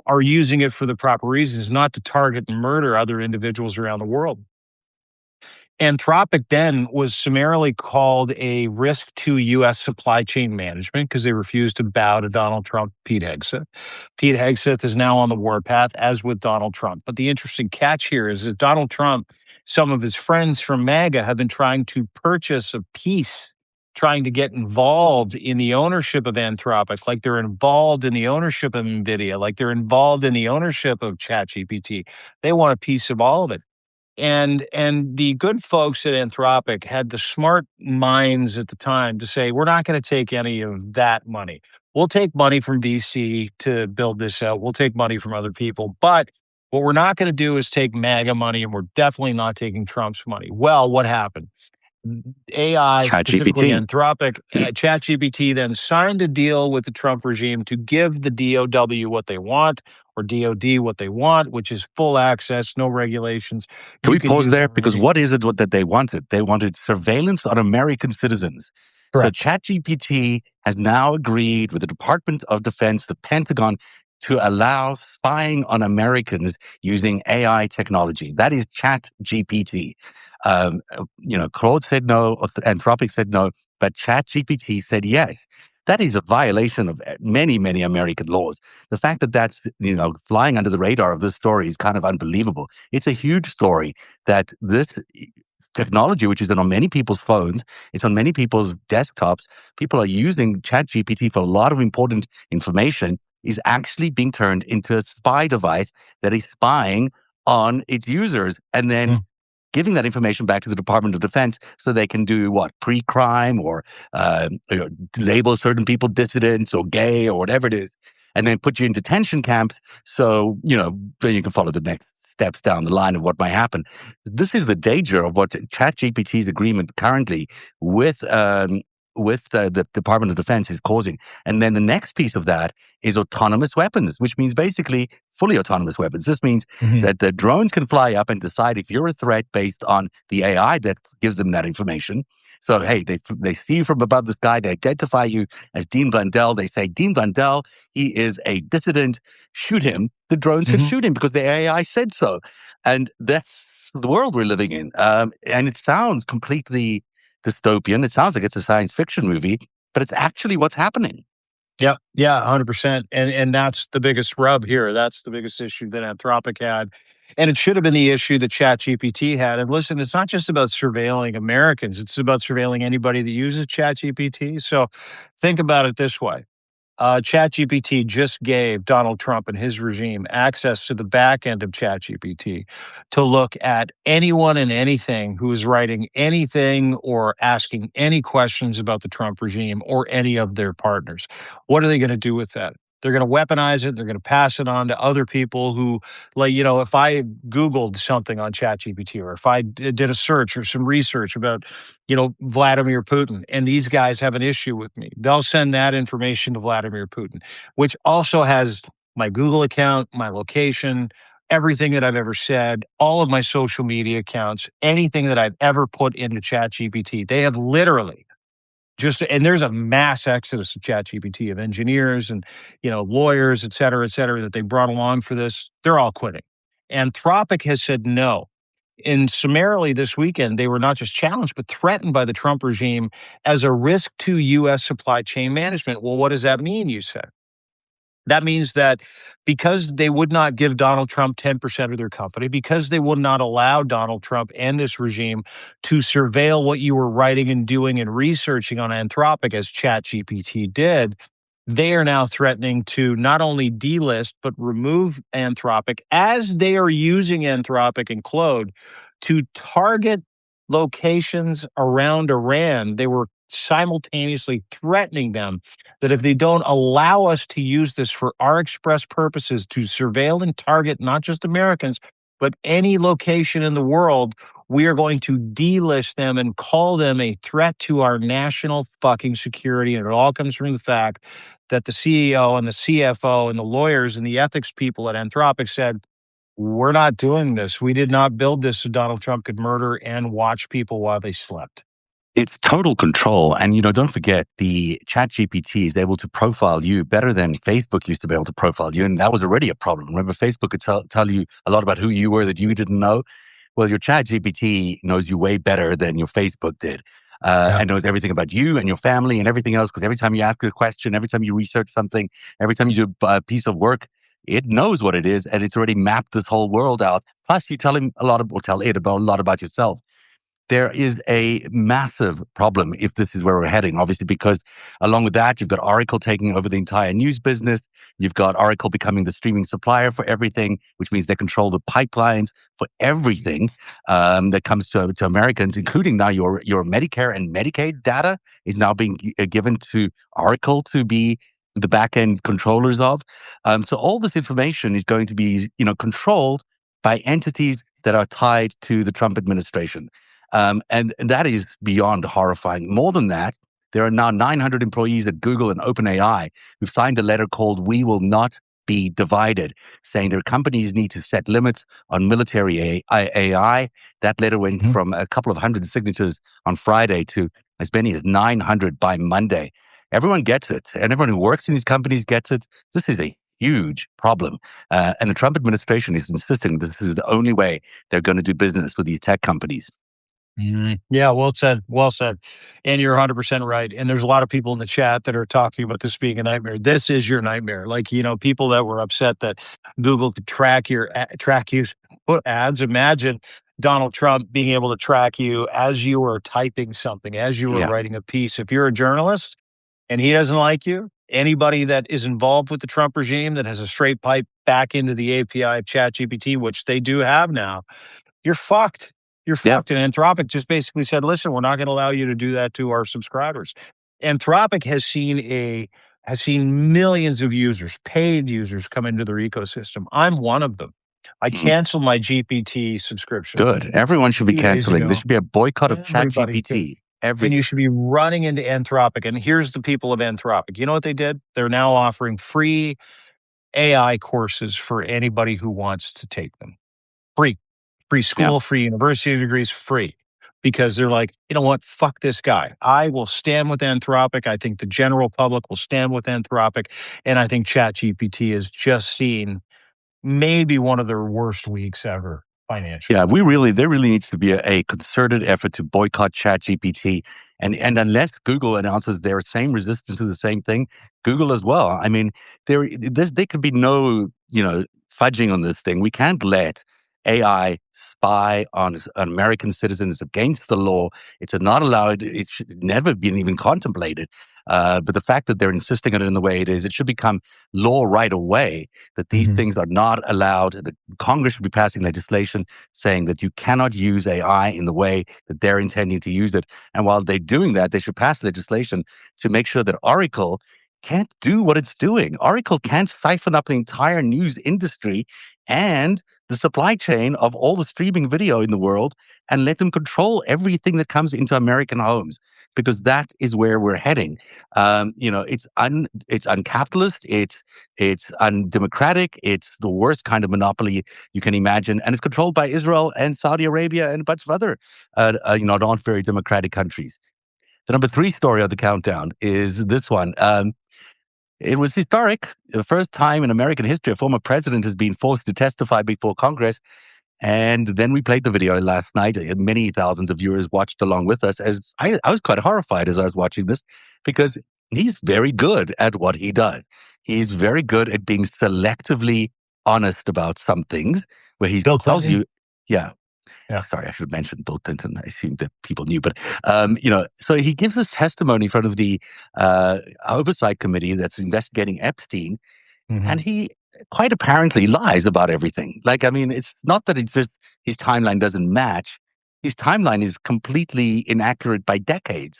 Speaker 1: are using it for the proper reasons, not to target and murder other individuals around the world. Anthropic then was summarily called a risk to U.S. supply chain management because they refused to bow to Donald Trump, Pete Hegseth. Pete Hegseth is now on the warpath, as with Donald Trump. But the interesting catch here is that Donald Trump, some of his friends from MAGA have been trying to purchase a piece, trying to get involved in the ownership of Anthropic, like they're involved in the ownership of NVIDIA, like they're involved in the ownership of ChatGPT. They want a piece of all of it. And the good folks at Anthropic had the smart minds at the time to say, we're not going to take any of that money. We'll take money from VC to build this out. We'll take money from other people. But what we're not going to do is take MAGA money, and we're definitely not taking Trump's money. Well, what happened? AI, specifically
Speaker 2: ChatGPT.
Speaker 1: Anthropic, ChatGPT then signed a deal with the Trump regime to give the DOW what they want, or DOD what they want, which is full access, no regulations.
Speaker 2: Can
Speaker 1: You
Speaker 2: we
Speaker 1: can
Speaker 2: pause
Speaker 1: use
Speaker 2: there? Because
Speaker 1: everything.
Speaker 2: what is it that they wanted? They wanted surveillance on American citizens. So
Speaker 1: Correct.
Speaker 2: ChatGPT has now agreed with the Department of Defense, the Pentagon, to allow spying on Americans using AI technology. That is ChatGPT. Claude said no, Anthropic said no, but ChatGPT said yes. That is a violation of many, many American laws. The fact that that's, flying under the radar of this story is kind of unbelievable. It's a huge story that this technology, which is on many people's phones, it's on many people's desktops. People are using ChatGPT for a lot of important information, is actually being turned into a spy device that is spying on its users and then
Speaker 1: Mm.
Speaker 2: giving that information back to the Department of Defense so they can do what, pre-crime or label certain people dissidents or gay or whatever it is, and then put you in detention camps. So then you can follow the next steps down the line of what might happen. This is the danger of what ChatGPT's agreement currently with the Department of Defense is causing. And then the next piece of that is autonomous weapons, which means basically fully autonomous weapons. This means that the drones can fly up and decide if you're a threat based on the AI that gives them that information. So, hey, they see you from above the sky. They identify you as Dean Blundell. They say, Dean Blundell, he is a dissident. Shoot him. The drones can
Speaker 1: Mhm.
Speaker 2: shoot him because the AI said so. And that's the world we're living in. And it sounds completely dystopian. It sounds like it's a science fiction movie, but it's actually what's happening.
Speaker 1: Yeah, yeah, 100%. And that's the biggest rub here. That's the biggest issue that Anthropic had. And it should have been the issue that ChatGPT had. And listen, it's not just about surveilling Americans, it's about surveilling anybody that uses ChatGPT. So think about it this way. ChatGPT just gave Donald Trump and his regime access to the back end of ChatGPT to look at anyone and anything who is writing anything or asking any questions about the Trump regime or any of their partners. What are they going to do with that? They're going to weaponize it. They're going to pass it on to other people who, like, if I Googled something on ChatGPT or if I did a search or some research about Vladimir Putin, and these guys have an issue with me, they'll send that information to Vladimir Putin, which also has my Google account, my location, everything that I've ever said, all of my social media accounts, anything that I've ever put into ChatGPT. They have literally and there's a mass exodus of ChatGPT of engineers and lawyers, et cetera, that they brought along for this. They're all quitting. Anthropic has said no. And summarily this weekend, they were not just challenged, but threatened by the Trump regime as a risk to U.S. supply chain management. Well, what does that mean, you said? That means that because they would not give Donald Trump 10% of their company, because they would not allow Donald Trump and this regime to surveil what you were writing and doing and researching on Anthropic as ChatGPT did, they are now threatening to not only delist, but remove Anthropic as they are using Anthropic and Claude to target locations around Iran. They were simultaneously threatening them that if they don't allow us to use this for our express purposes to surveil and target not just Americans, but any location in the world, we are going to delist them and call them a threat to our national fucking security. And it all comes from the fact that the CEO and the CFO and the lawyers and the ethics people at Anthropic said, we're not doing this. We did not build this so Donald Trump could murder and watch people while they slept.
Speaker 2: It's total control. And, don't forget the ChatGPT is able to profile you better than Facebook used to be able to profile you. And that was already a problem. Remember, Facebook could tell you a lot about who you were that you didn't know. Well, your ChatGPT knows you way better than your Facebook did.
Speaker 1: Yeah.
Speaker 2: And knows everything about you and your family and everything else. Because every time you ask a question, every time you research something, every time you do a piece of work, it knows what it is. And it's already mapped this whole world out. Plus, you tell him or tell it about a lot about yourself. There is a massive problem if this is where we're heading, obviously, because along with that, you've got Oracle taking over the entire news business. You've got Oracle becoming the streaming supplier for everything, which means they control the pipelines for everything that comes to Americans, including now your Medicare and Medicaid data is now being given to Oracle to be the back end controllers of. So all this information is going to be, controlled by entities that are tied to the Trump administration. And that is beyond horrifying. More than that, there are now 900 employees at Google and OpenAI who've signed a letter called "We Will Not Be Divided," saying their companies need to set limits on military AI. That letter went from a couple of hundred signatures on Friday to as many as 900 by Monday. Everyone gets it, and everyone who works in these companies gets it. This is a huge problem. And the Trump administration is insisting this is the only way they're going to do business with these tech companies.
Speaker 1: Yeah, well said. Well said. And you're 100% right. And there's a lot of people in the chat that are talking about this being a nightmare. This is your nightmare. Like, people that were upset that Google could track you, put ads. Imagine Donald Trump being able to track you as you were typing something, as you were
Speaker 2: Yeah.
Speaker 1: writing a piece. If you're a journalist and he doesn't like you, anybody that is involved with the Trump regime that has a straight pipe back into the API of ChatGPT, which they do have now, you're fucked. You're
Speaker 2: Yeah.
Speaker 1: fucked. And Anthropic just basically said, listen, we're not going to allow you to do that to our subscribers. Anthropic has seen millions of users, paid users, come into their ecosystem. I'm one of them. I canceled my GPT subscription
Speaker 2: Good. Everyone should be
Speaker 1: 2 days
Speaker 2: canceling. There
Speaker 1: ago.
Speaker 2: should be a boycott of
Speaker 1: Everybody should.
Speaker 2: ChatGPT.
Speaker 1: And you should be running into Anthropic. And here's the people of Anthropic. You know what they did? They're now offering free AI courses for anybody who wants to take them. Free school, free university degrees, free. Because they're like, you know what? Fuck this guy. I will stand with Anthropic. I think the general public will stand with Anthropic. And I think ChatGPT has just seen maybe one of their worst weeks ever financially.
Speaker 2: Yeah, there really needs to be a concerted effort to boycott ChatGPT. And unless Google announces their same resistance to the same thing, Google as well. I mean, there could be no, fudging on this thing. We can't let AI spy on American citizens. It's against the law. It's not allowed. It should never been even contemplated. But the fact that they're insisting on it in the way it is, it should become law right away that these things are not allowed. The Congress should be passing legislation saying that you cannot use AI in the way that they're intending to use it. And while they're doing that, they should pass legislation to make sure that Oracle can't do what it's doing. Oracle can't siphon up the entire news industry and the supply chain of all the streaming video in the world and let them control everything that comes into American homes, because that is where we're heading. It's uncapitalist, it's undemocratic, it's the worst kind of monopoly you can imagine, and it's controlled by Israel and Saudi Arabia and a bunch of other, not very democratic countries. The number 3 story on the countdown is this one. It was historic. The first time in American history a former president has been forced to testify before Congress. And then we played the video last night. Many thousands of viewers watched along with us. As I was quite horrified as I was watching this, because he's very good at what he does. He's very good at being selectively honest about some things, where he tells you, yeah. Sorry, I should have mentioned Bill Clinton. I assumed that people knew, but so he gives this testimony in front of the oversight committee that's investigating Epstein, and he quite apparently lies about everything. Like, I mean, it's not that it's just his timeline doesn't match. His timeline is completely inaccurate by decades.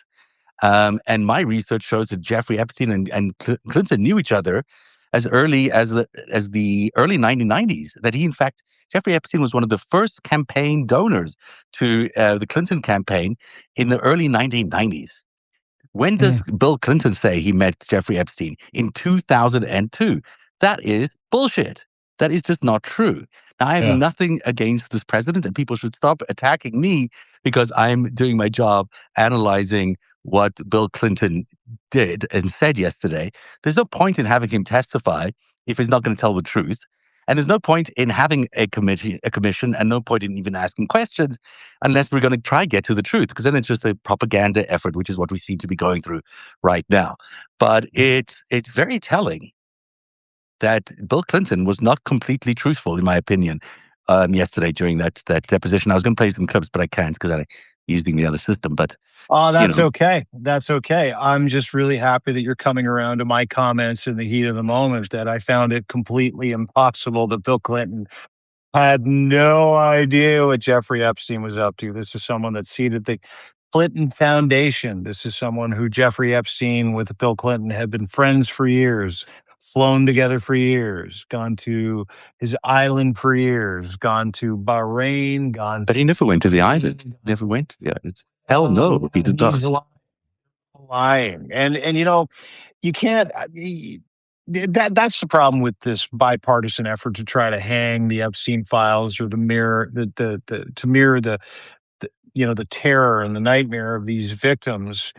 Speaker 2: And my research shows that Jeffrey Epstein and Clinton knew each other as early as the early 1990s. That he, in fact, Jeffrey Epstein was one of the first campaign donors to the Clinton campaign in the early 1990s. When does Bill Clinton say he met Jeffrey Epstein? In 2002. That is bullshit. That is just not true. Now, I have nothing against this president, and people should stop attacking me because I'm doing my job analyzing what Bill Clinton did and said yesterday. There's no point in having him testify if he's not going to tell the truth. And there's no point in having a commission, and no point in even asking questions unless we're going to try get to the truth, because then it's just a propaganda effort, which is what we seem to be going through right now. But it's very telling that Bill Clinton was not completely truthful, in my opinion, yesterday during that deposition. I was going to play some clips, but I can't because I'm using the other system. But
Speaker 1: that's okay. That's okay. I'm just really happy that you're coming around to my comments in the heat of the moment, that I found it completely impossible that Bill Clinton had no idea what Jeffrey Epstein was up to. This is someone that seeded the Clinton Foundation. This is someone who Jeffrey Epstein with Bill Clinton had been friends for years. flown together for years, gone to his island for years, gone to Bahrain, gone
Speaker 2: But he never went to the island. Never went to the island. Hell no, he did
Speaker 1: he's
Speaker 2: not.
Speaker 1: lying. And you can't that's the problem with this bipartisan effort to try to hang the Epstein files or the mirror the to mirror the terror and the nightmare of these victims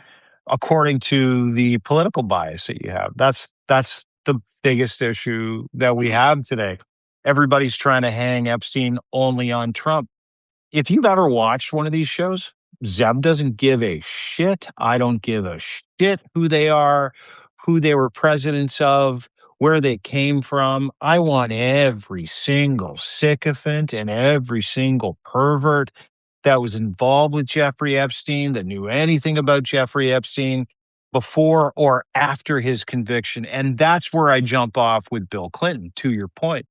Speaker 1: according to the political bias that you have. That's the biggest issue that we have today. Everybody's trying to hang Epstein only on Trump. If you've ever watched one of these shows, Zeb doesn't give a shit. I don't give a shit who they are, who they were presidents of, where they came from. I want every single sycophant and every single pervert that was involved with Jeffrey Epstein, that knew anything about Jeffrey Epstein before or after his conviction. And that's where I jump off with Bill Clinton, to your point.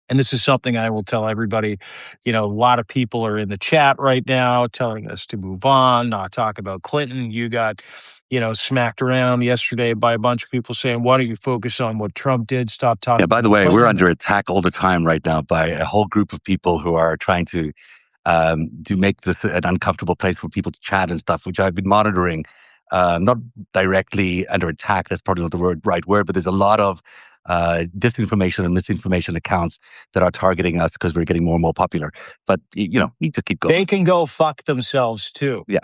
Speaker 1: And this is something I will tell everybody. A lot of people are in the chat right now telling us to move on, not talk about Clinton. You got, smacked around yesterday by a bunch of people saying, why don't you focus on what Trump did? Stop talking.
Speaker 2: Yeah, by the way, we're under attack all the time right now by a whole group of people who are trying to make this an uncomfortable place for people to chat and stuff, which I've been monitoring. Not directly under attack, that's probably not the right word, but there's a lot of disinformation and misinformation accounts that are targeting us because we're getting more and more popular. But, you just keep going.
Speaker 1: They can go fuck themselves too.
Speaker 2: Yeah.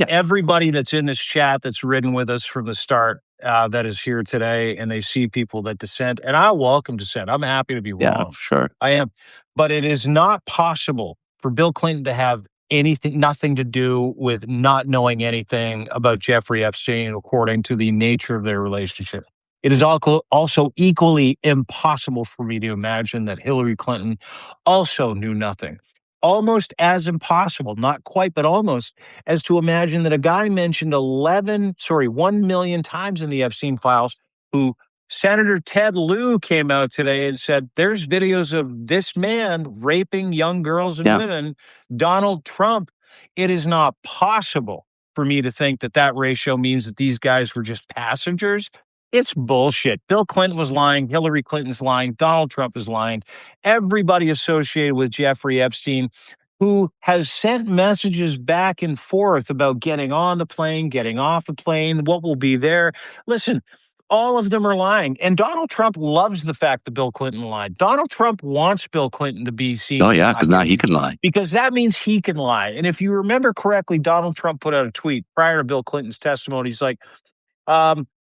Speaker 1: Everybody that's in this chat that's ridden with us from the start that is here today, and they see people that dissent, and I welcome dissent. I'm happy to be wrong.
Speaker 2: Yeah, sure.
Speaker 1: I am. But it is not possible for Bill Clinton to have nothing to do with not knowing anything about Jeffrey Epstein according to the nature of their relationship. It is also equally impossible for me to imagine that Hillary Clinton also knew nothing. Almost as impossible, not quite, but almost, as to imagine that a guy mentioned 1 million times in the Epstein files, who Senator Ted Lieu came out today and said, there's videos of this man raping young girls and women, Donald Trump. It is not possible for me to think that ratio means that these guys were just passengers. It's bullshit. Bill Clinton was lying. Hillary Clinton's lying. Donald Trump is lying. Everybody associated with Jeffrey Epstein, who has sent messages back and forth about getting on the plane, getting off the plane, what will be there. Listen, all of them are lying. And Donald Trump loves the fact that Bill Clinton lied. Donald Trump wants Bill Clinton to be seen.
Speaker 2: Oh, yeah, because now he can lie.
Speaker 1: Because that means he can lie. And if you remember correctly, Donald Trump put out a tweet prior to Bill Clinton's testimony. He's like,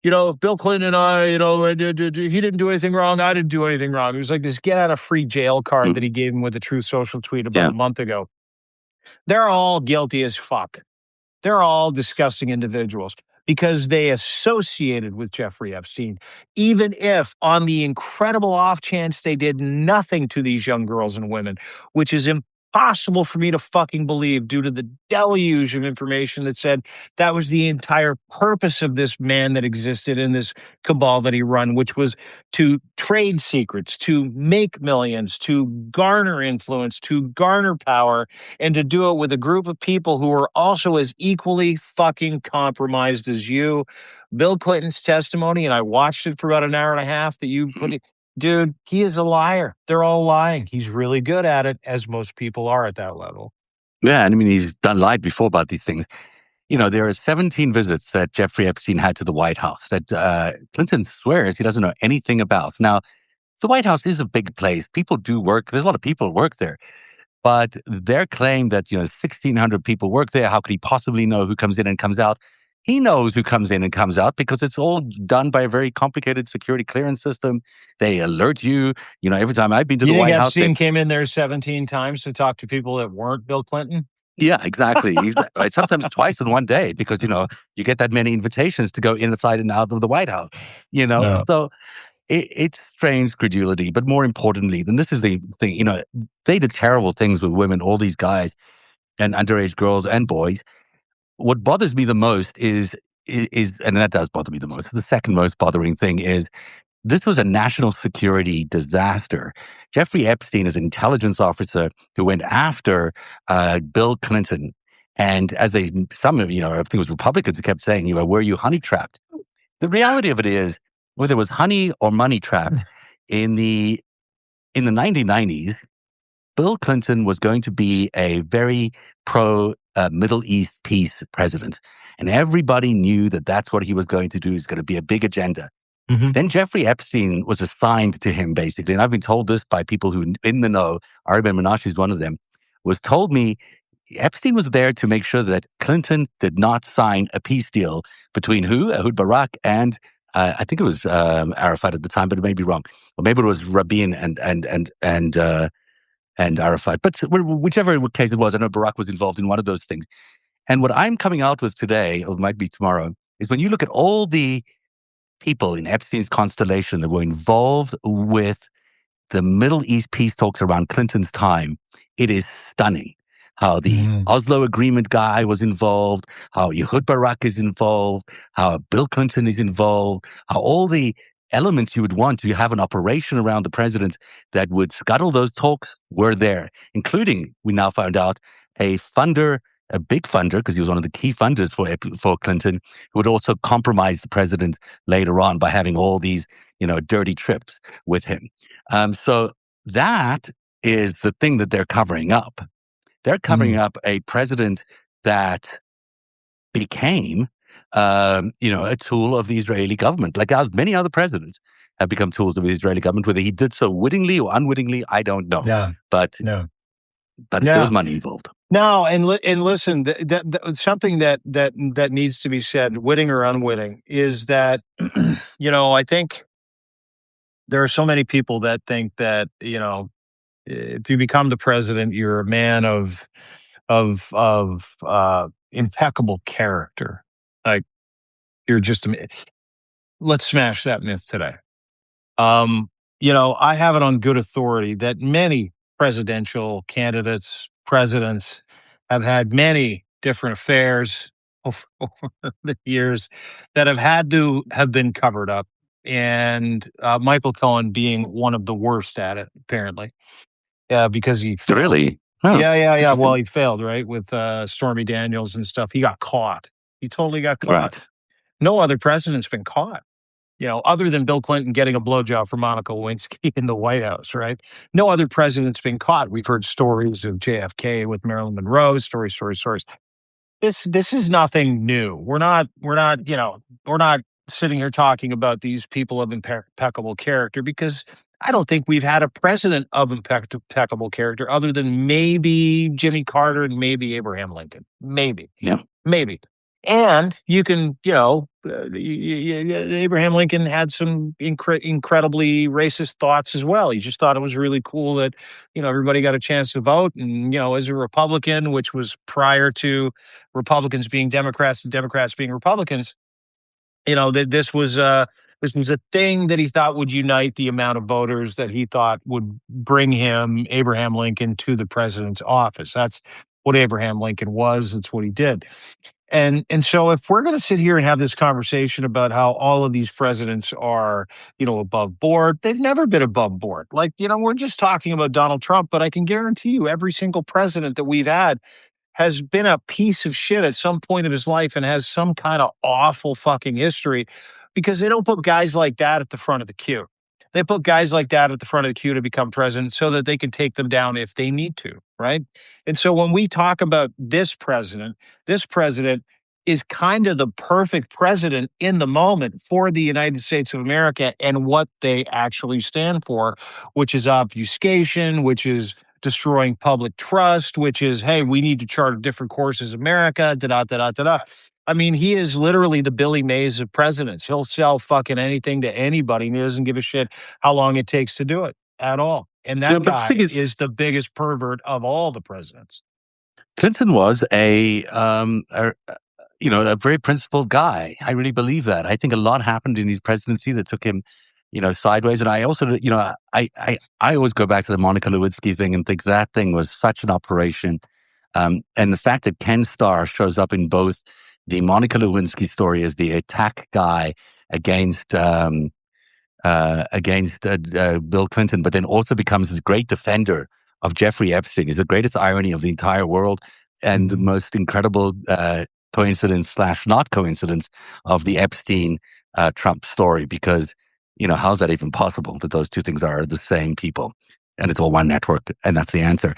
Speaker 1: Bill Clinton and I, he didn't do anything wrong. I didn't do anything wrong. It was like this get out of free jail card that he gave him with the Truth Social tweet about a month ago. They're all guilty as fuck. They're all disgusting individuals because they associated with Jeffrey Epstein, even if on the incredible off chance they did nothing to these young girls and women, which is impossible for me to fucking believe due to the deluge of information that said that was the entire purpose of this man that existed in this cabal that he run, which was to trade secrets, to make millions, to garner influence, to garner power, and to do it with a group of people who are also as equally fucking compromised as you. Bill Clinton's testimony, and I watched it for about an hour and a half that you put it. Dude, he is a liar. They're all lying. He's really good at it, as most people are at that level.
Speaker 2: Yeah, and I mean, he's lied before about these things. There are 17 visits that Jeffrey Epstein had to the White House that Clinton swears he doesn't know anything about. Now, the White House is a big place. People do work. There's a lot of people who work there. But their claim that, 1,600 people work there, how could he possibly know who comes in and comes out? He knows who comes in and comes out because it's all done by a very complicated security clearance system. They alert you. Every time I've been to the White House,
Speaker 1: Epstein came in there 17 times to talk to people that weren't Bill Clinton?
Speaker 2: Yeah, exactly. Sometimes twice in one day because, you get that many invitations to go inside and out of the White House,
Speaker 1: No.
Speaker 2: So it strains credulity. But more importantly, then this is the thing, they did terrible things with women, all these guys and underage girls and boys. What bothers me the most is, and that does bother me the most. The second most bothering thing is this was a national security disaster. Jeffrey Epstein is an intelligence officer who went after Bill Clinton. And as some of, I think it was Republicans who kept saying, were you honey trapped? The reality of it is whether it was honey or money trap, in the 1990s, Bill Clinton was going to be a very pro Middle East peace president. And everybody knew that that's what he was going to do. Is going to be a big agenda.
Speaker 1: Mm-hmm.
Speaker 2: Then Jeffrey Epstein was assigned to him, basically. And I've been told this by people who in the know. Arben Menashe is one of them. Was told me Epstein was there to make sure that Clinton did not sign a peace deal between who? Ehud Barak and I think it was Arafat at the time, but it may be wrong. Or maybe it was Rabin and Arafat. But whichever case it was, I know Barak was involved in one of those things. And what I'm coming out with today, or it might be tomorrow, is when you look at all the people in Epstein's constellation that were involved with the Middle East peace talks around Clinton's time, it is stunning how the Oslo Agreement guy was involved, how Ehud Barak is involved, how Bill Clinton is involved, how all the elements you would want to have an operation around the president that would scuttle those talks were there, including, we now found out, a funder, a big funder, because he was one of the key funders for Clinton, who would also compromise the president later on by having all these, dirty trips with him. So that is the thing that they're covering up. They're covering up a president that became, a tool of the Israeli government, like many other presidents have become tools of the Israeli government. Whether he did so wittingly or unwittingly, I don't know.
Speaker 1: Yeah.
Speaker 2: But
Speaker 1: No.
Speaker 2: But there was money involved.
Speaker 1: No, and listen, something that needs to be said, witting or unwitting, is that I think there are so many people that think that if you become the president, you're a man of impeccable character. Like you're just let's smash that myth today. I have it on good authority that many presidential candidates, presidents have had many different affairs over the years that have had to have been covered up. And Michael Cohen being one of the worst at it, apparently. Yeah, because he failed.
Speaker 2: Really? Oh,
Speaker 1: yeah. Well, he failed, right? With Stormy Daniels and stuff. He got caught. He totally got caught.
Speaker 2: Right.
Speaker 1: No other president's been caught. Other than Bill Clinton getting a blowjob from Monica Lewinsky in the White House, right? No other president's been caught. We've heard stories of JFK with Marilyn Monroe, stories. This is nothing new. We're not sitting here talking about these people of impeccable character because I don't think we've had a president of impeccable character other than maybe Jimmy Carter and maybe Abraham Lincoln. Maybe.
Speaker 2: Yeah.
Speaker 1: Maybe. And you can, Abraham Lincoln had some incredibly racist thoughts as well. He just thought it was really cool that, everybody got a chance to vote. And, as a Republican, which was prior to Republicans being Democrats and Democrats being Republicans, that this was a thing that he thought would unite the amount of voters that he thought would bring him, Abraham Lincoln, to the president's office. That's what Abraham Lincoln was. That's what he did. And so if we're going to sit here and have this conversation about how all of these presidents are, above board, they've never been above board. Like, we're just talking about Donald Trump, but I can guarantee you every single president that we've had has been a piece of shit at some point in his life and has some kind of awful fucking history because they don't put guys like that at the front of the queue. They put guys like that at the front of the queue to become president so that they can take them down if they need to, right? And so when we talk about this president is kind of the perfect president in the moment for the United States of America and what they actually stand for, which is obfuscation, which is destroying public trust, which is, hey, we need to chart a different course as America, da-da-da-da-da-da. I mean, he is literally the Billy Mays of presidents. He'll sell fucking anything to anybody, and he doesn't give a shit how long it takes to do it at all. And that guy is the biggest pervert of all the presidents.
Speaker 2: Clinton was a very principled guy. I really believe that. I think a lot happened in his presidency that took him, sideways. And I also, I always go back to the Monica Lewinsky thing and think that thing was such an operation. And the fact that Ken Starr shows up in both the Monica Lewinsky story as the attack guy against Bill Clinton, but then also becomes this great defender of Jeffrey Epstein is the greatest irony of the entire world and the most incredible coincidence / not coincidence of the Epstein Trump story, because how's that even possible that those two things are the same people and it's all one network? And that's the answer.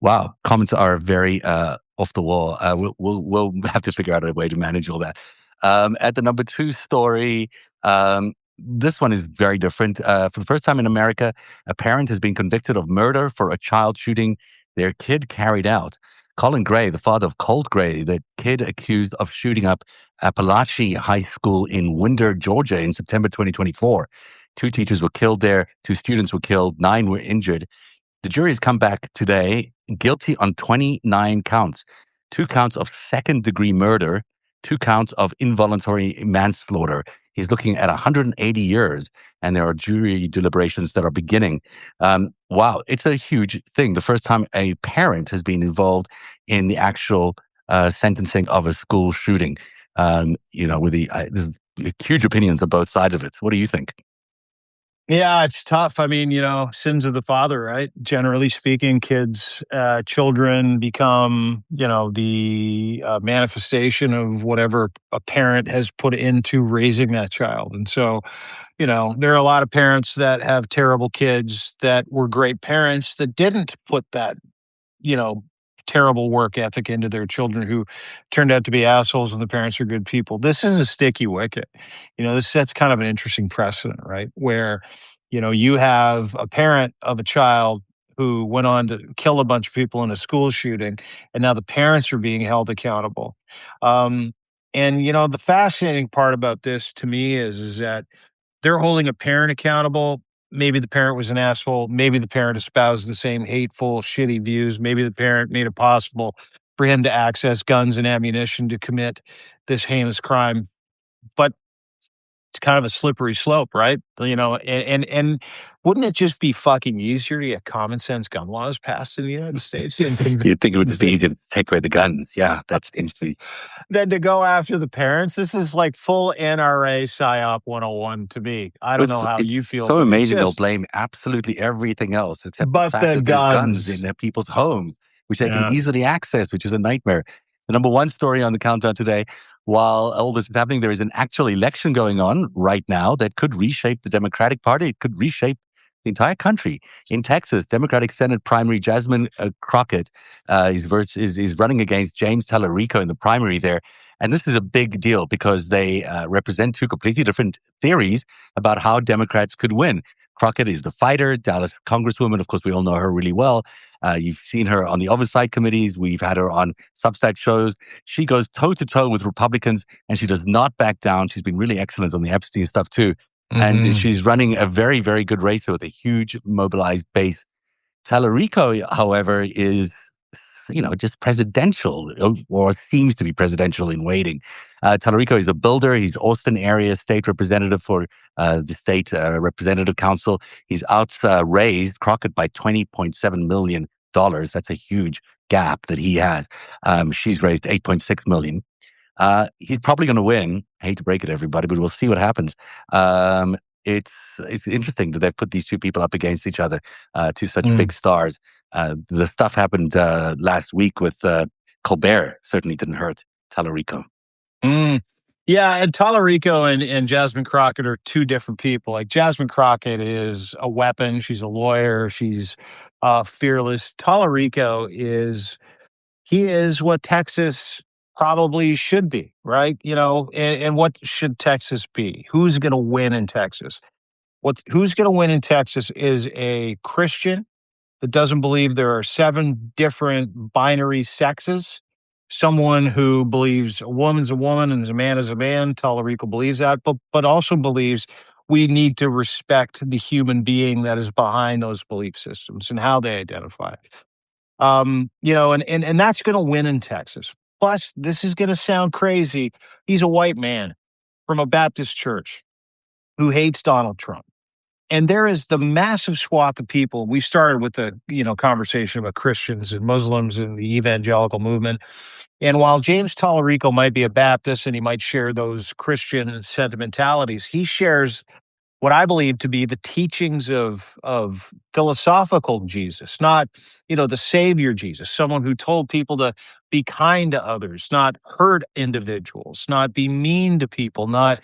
Speaker 2: Wow. Comments are very off the wall. We'll have to figure out a way to manage all that. At the number two story, this one is very different. For the first time in America, a parent has been convicted of murder for a child shooting their kid carried out. Colin Gray, the father of Colt Gray, the kid accused of shooting up Appalachia High School in Winder, Georgia in September 2024. 2 teachers were killed there, 2 students were killed, 9 were injured. The jury has come back today guilty on 29 counts, 2 counts of second-degree murder, 2 counts of involuntary manslaughter. He's looking at 180 years, and there are jury deliberations that are beginning. Wow, it's a huge thing. The first time a parent has been involved in the actual sentencing of a school shooting. With there's huge opinions on both sides of it. What do you think?
Speaker 1: Yeah, it's tough. I mean, sins of the father, right? Generally speaking, children become, the manifestation of whatever a parent has put into raising that child. And so, there are a lot of parents that have terrible kids that were great parents that didn't put that, you know, terrible work ethic into their children who turned out to be assholes and the parents are good people. This is a sticky wicket. This sets kind of an interesting precedent, right? Where, you have a parent of a child who went on to kill a bunch of people in a school shooting, and now the parents are being held accountable. Um, and the fascinating part about this to me is that they're holding a parent accountable. Maybe the parent was an asshole. Maybe the parent espoused the same hateful, shitty views. Maybe the parent made it possible for him to access guns and ammunition to commit this heinous crime. But it's kind of a slippery slope, right? And wouldn't it just be fucking easier to get common sense gun laws passed in the United States
Speaker 2: You'd think it would be easy to take away the guns. Yeah, that's interesting.
Speaker 1: than to go after the parents? This is like full NRA PSYOP 101 to me. I don't know how
Speaker 2: It's
Speaker 1: you feel,
Speaker 2: so
Speaker 1: but it's
Speaker 2: amazing they'll
Speaker 1: just,
Speaker 2: blame absolutely everything else except the
Speaker 1: but
Speaker 2: fact
Speaker 1: the
Speaker 2: that there's guns in
Speaker 1: guns.
Speaker 2: their people's homes, which they can
Speaker 1: Yeah.
Speaker 2: easily access, which is a nightmare. The number one story on the countdown today, while all this is happening, there is an actual election going on right now that could reshape the Democratic Party. It could reshape the entire country. In Texas, Democratic Senate primary Jasmine Crockett is running against James Tallarico in the primary there. And this is a big deal because they represent 2 completely different theories about how Democrats could win. Crockett is the fighter, Dallas Congresswoman. Of course, we all know her really well. You've seen her on the oversight committees. We've had her on Substack shows. She goes toe to toe with Republicans and she does not back down. She's been really excellent on the Epstein stuff too. And
Speaker 1: Mhm.
Speaker 2: she's running a very, very good race with a huge mobilized base. Tallarico, however, is just presidential or seems to be presidential in waiting. Tallarico is a builder. He's Austin area state representative for the state representative council. He's raised Crockett by $20.7 million. That's a huge gap that he has. She's raised $8.6 million. He's probably going to win. I hate to break it, everybody, but we'll see what happens. Um, it's interesting that they've put these 2 people up against each other, 2 such big
Speaker 1: Mm.
Speaker 2: stars. The stuff happened last week with Colbert. Certainly didn't hurt Tallarico.
Speaker 1: Mm. Yeah, and Tallarico and Jasmine Crockett are 2 different people. Like Jasmine Crockett is a weapon. She's a lawyer. She's fearless. He is what Texas probably should be, right? And what should Texas be? Who's going to win in Texas? Who's going to win in Texas is a Christian that doesn't believe there are 7 different binary sexes. Someone who believes a woman's a woman and a man is a man. Tallarico believes that, but also believes we need to respect the human being that is behind those belief systems and how they identify. And that's going to win in Texas. Plus, this is going to sound crazy. He's a white man from a Baptist church who hates Donald Trump. And there is the massive swath of people. We started with a conversation about Christians and Muslims and the evangelical movement. And while James Tallarico might be a Baptist and he might share those Christian sentimentalities, he shares what I believe to be the teachings of philosophical Jesus, not, the Savior Jesus, someone who told people to be kind to others, not hurt individuals, not be mean to people, not,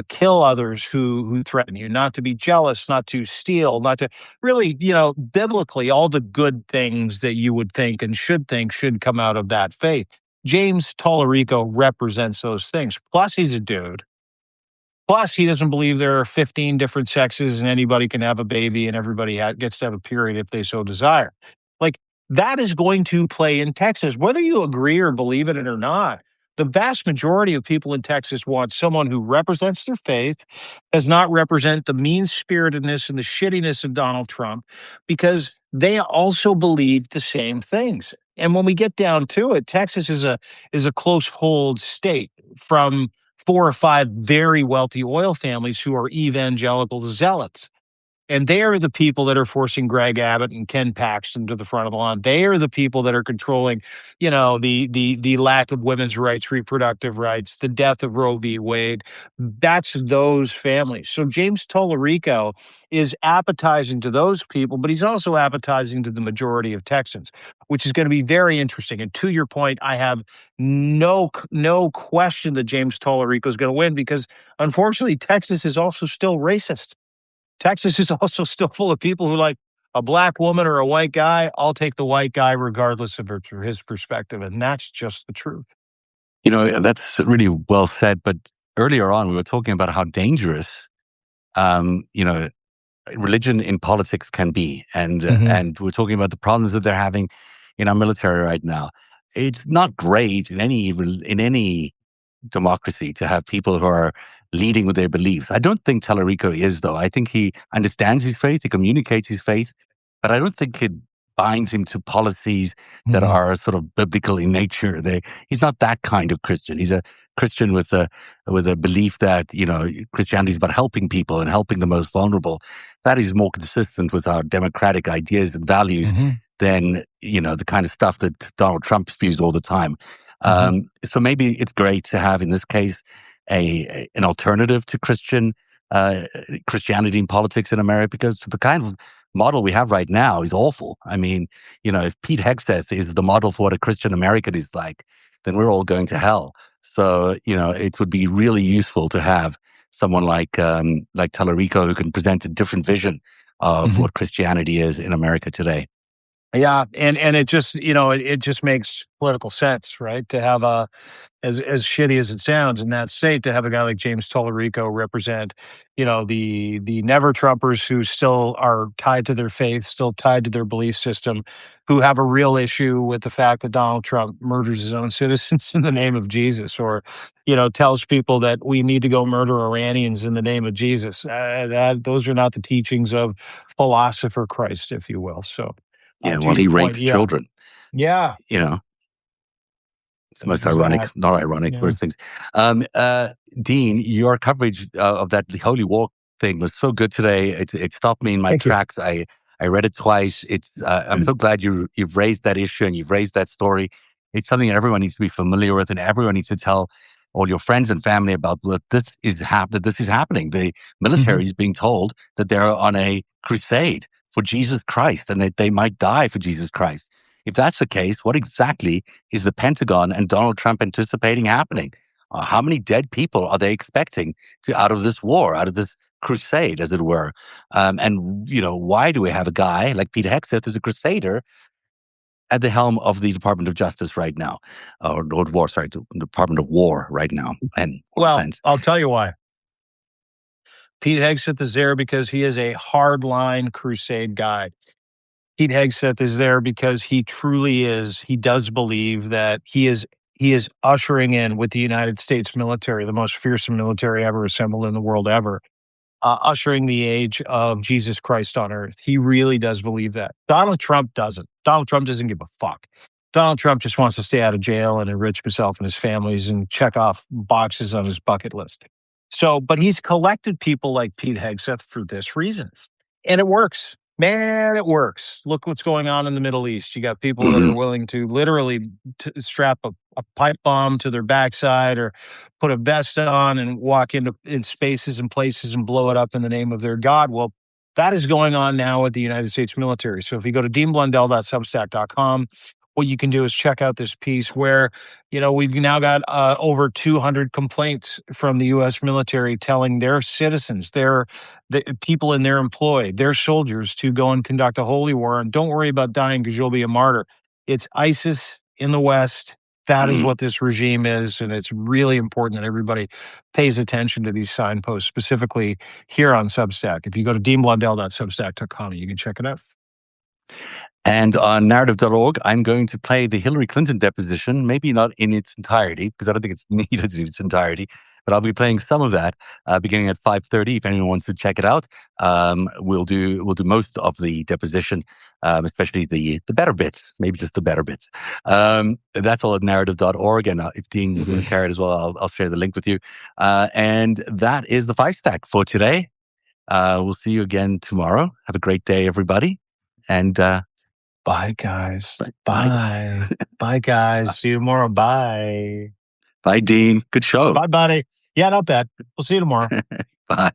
Speaker 1: kill others who threaten you, not to be jealous, not to steal, not to really, biblically, all the good things that you would think should come out of that faith. James Tallarico represents those things. Plus, he's a dude. Plus, he doesn't believe there are 15 different sexes and anybody can have a baby and everybody gets to have a period if they so desire. Like, that is going to play in Texas, whether you agree or believe in it or not. The vast majority of people in Texas want someone who represents their faith, does not represent the mean spiritedness and the shittiness of Donald Trump, because they also believe the same things. And when we get down to it, Texas is a close hold state from 4 or 5 very wealthy oil families who are evangelical zealots. And they are the people that are forcing Greg Abbott and Ken Paxton to the front of the line. They are the people that are controlling, the lack of women's rights, reproductive rights, the death of Roe v. Wade. That's those families. So James Tallarico is appetizing to those people, but he's also appetizing to the majority of Texans, which is going to be very interesting. And to your point, I have no question that James Tallarico is going to win because, unfortunately, Texas is also still racist. Texas is also still full of people who like a black woman or a white guy. I'll take the white guy regardless of his perspective. And that's just the truth.
Speaker 2: That's really well said. But earlier on, we were talking about how dangerous, you know, religion in politics can be. And we're talking about the problems that they're having in our military right now. It's not great in any democracy to have people who are leading with their beliefs. I don't think Tallarico is, though. I think he understands his faith, he communicates his faith, but I don't think it binds him to policies that are sort of biblical in nature. He's not that kind of Christian. He's a Christian with a belief that, Christianity is about helping people and helping the most vulnerable. That is more consistent with our democratic ideas and values than, the kind of stuff that Donald Trump spews all the time. So maybe it's great to have, in this case, an alternative to Christianity in politics in America, because the kind of model we have right now is awful. I mean, if Pete Hegseth is the model for what a Christian American is like, then we're all going to hell. So, it would be really useful to have someone like Tallarico who can present a different vision of what Christianity is in America today.
Speaker 1: Yeah, and it just it just makes political sense, right? To have as shitty as it sounds in that state, to have a guy like James Tallarico represent, the never Trumpers who still are tied to their faith, still tied to their belief system, who have a real issue with the fact that Donald Trump murders his own citizens in the name of Jesus, or tells people that we need to go murder Iranians in the name of Jesus. Those are not the teachings of philosopher Christ, if you will. So.
Speaker 2: Yeah,
Speaker 1: To
Speaker 2: well,
Speaker 1: your
Speaker 2: he
Speaker 1: point,
Speaker 2: raped children.
Speaker 1: yeah,
Speaker 2: It's the most ironic, not ironic, worst things. Dean, your coverage of that holy war thing was so good today. It stopped me in my tracks. I read it twice. I'm so glad you've raised that issue and you've raised that story. It's something that everyone needs to be familiar with, and everyone needs to tell all your friends and family about what this is happening. The military is being told that they're on a crusade for Jesus Christ and that they might die for Jesus Christ. If that's the case, what exactly is the Pentagon and Donald Trump anticipating happening? How many dead people are they expecting out of this war, out of this crusade, as it were? And why do we have a guy like Peter Hegseth as a crusader at the helm of the Department of Justice right now, or Department of War right now? And
Speaker 1: I'll tell you why. Pete Hegseth is there because he is a hardline crusade guy. Pete Hegseth is there because he truly is. He does believe that he is ushering in with the United States military, the most fearsome military ever assembled in the world ever, ushering the age of Jesus Christ on earth. He really does believe that. Donald Trump doesn't. Donald Trump doesn't give a fuck. Donald Trump just wants to stay out of jail and enrich himself and his families and check off boxes on his bucket list. So, but he's collected people like Pete Hegseth for this reason. And it works. Man, it works. Look what's going on in the Middle East. You got people that are willing to literally strap a pipe bomb to their backside or put a vest on and walk in spaces and places and blow it up in the name of their God. Well, that is going on now with the United States military. So if you go to deanblundell.substack.com, what you can do is check out this piece where, we've now got over 200 complaints from the U.S. military telling their citizens, the people in their employ, their soldiers, to go and conduct a holy war. And don't worry about dying because you'll be a martyr. It's ISIS in the West. That is what this regime is. And it's really important that everybody pays attention to these signposts, specifically here on Substack. If you go to deanblundell.substack.com, you can check it out.
Speaker 2: And on narrative.org, I'm going to play the Hillary Clinton deposition, maybe not in its entirety, because I don't think it's needed in its entirety, but I'll be playing some of that beginning at 5:30. If anyone wants to check it out, we'll do most of the deposition, especially the better bits, maybe just the better bits. That's all at narrative.org. And if Dean is going to carry it as well, I'll share the link with you. And that is the FiveStack for today. We'll see you again tomorrow. Have a great day, everybody. And
Speaker 1: bye, guys. Bye. Bye, guys. See you tomorrow. Bye.
Speaker 2: Bye, Dean. Good show.
Speaker 1: Bye, buddy. Yeah, not bad. We'll see you tomorrow.
Speaker 2: Bye.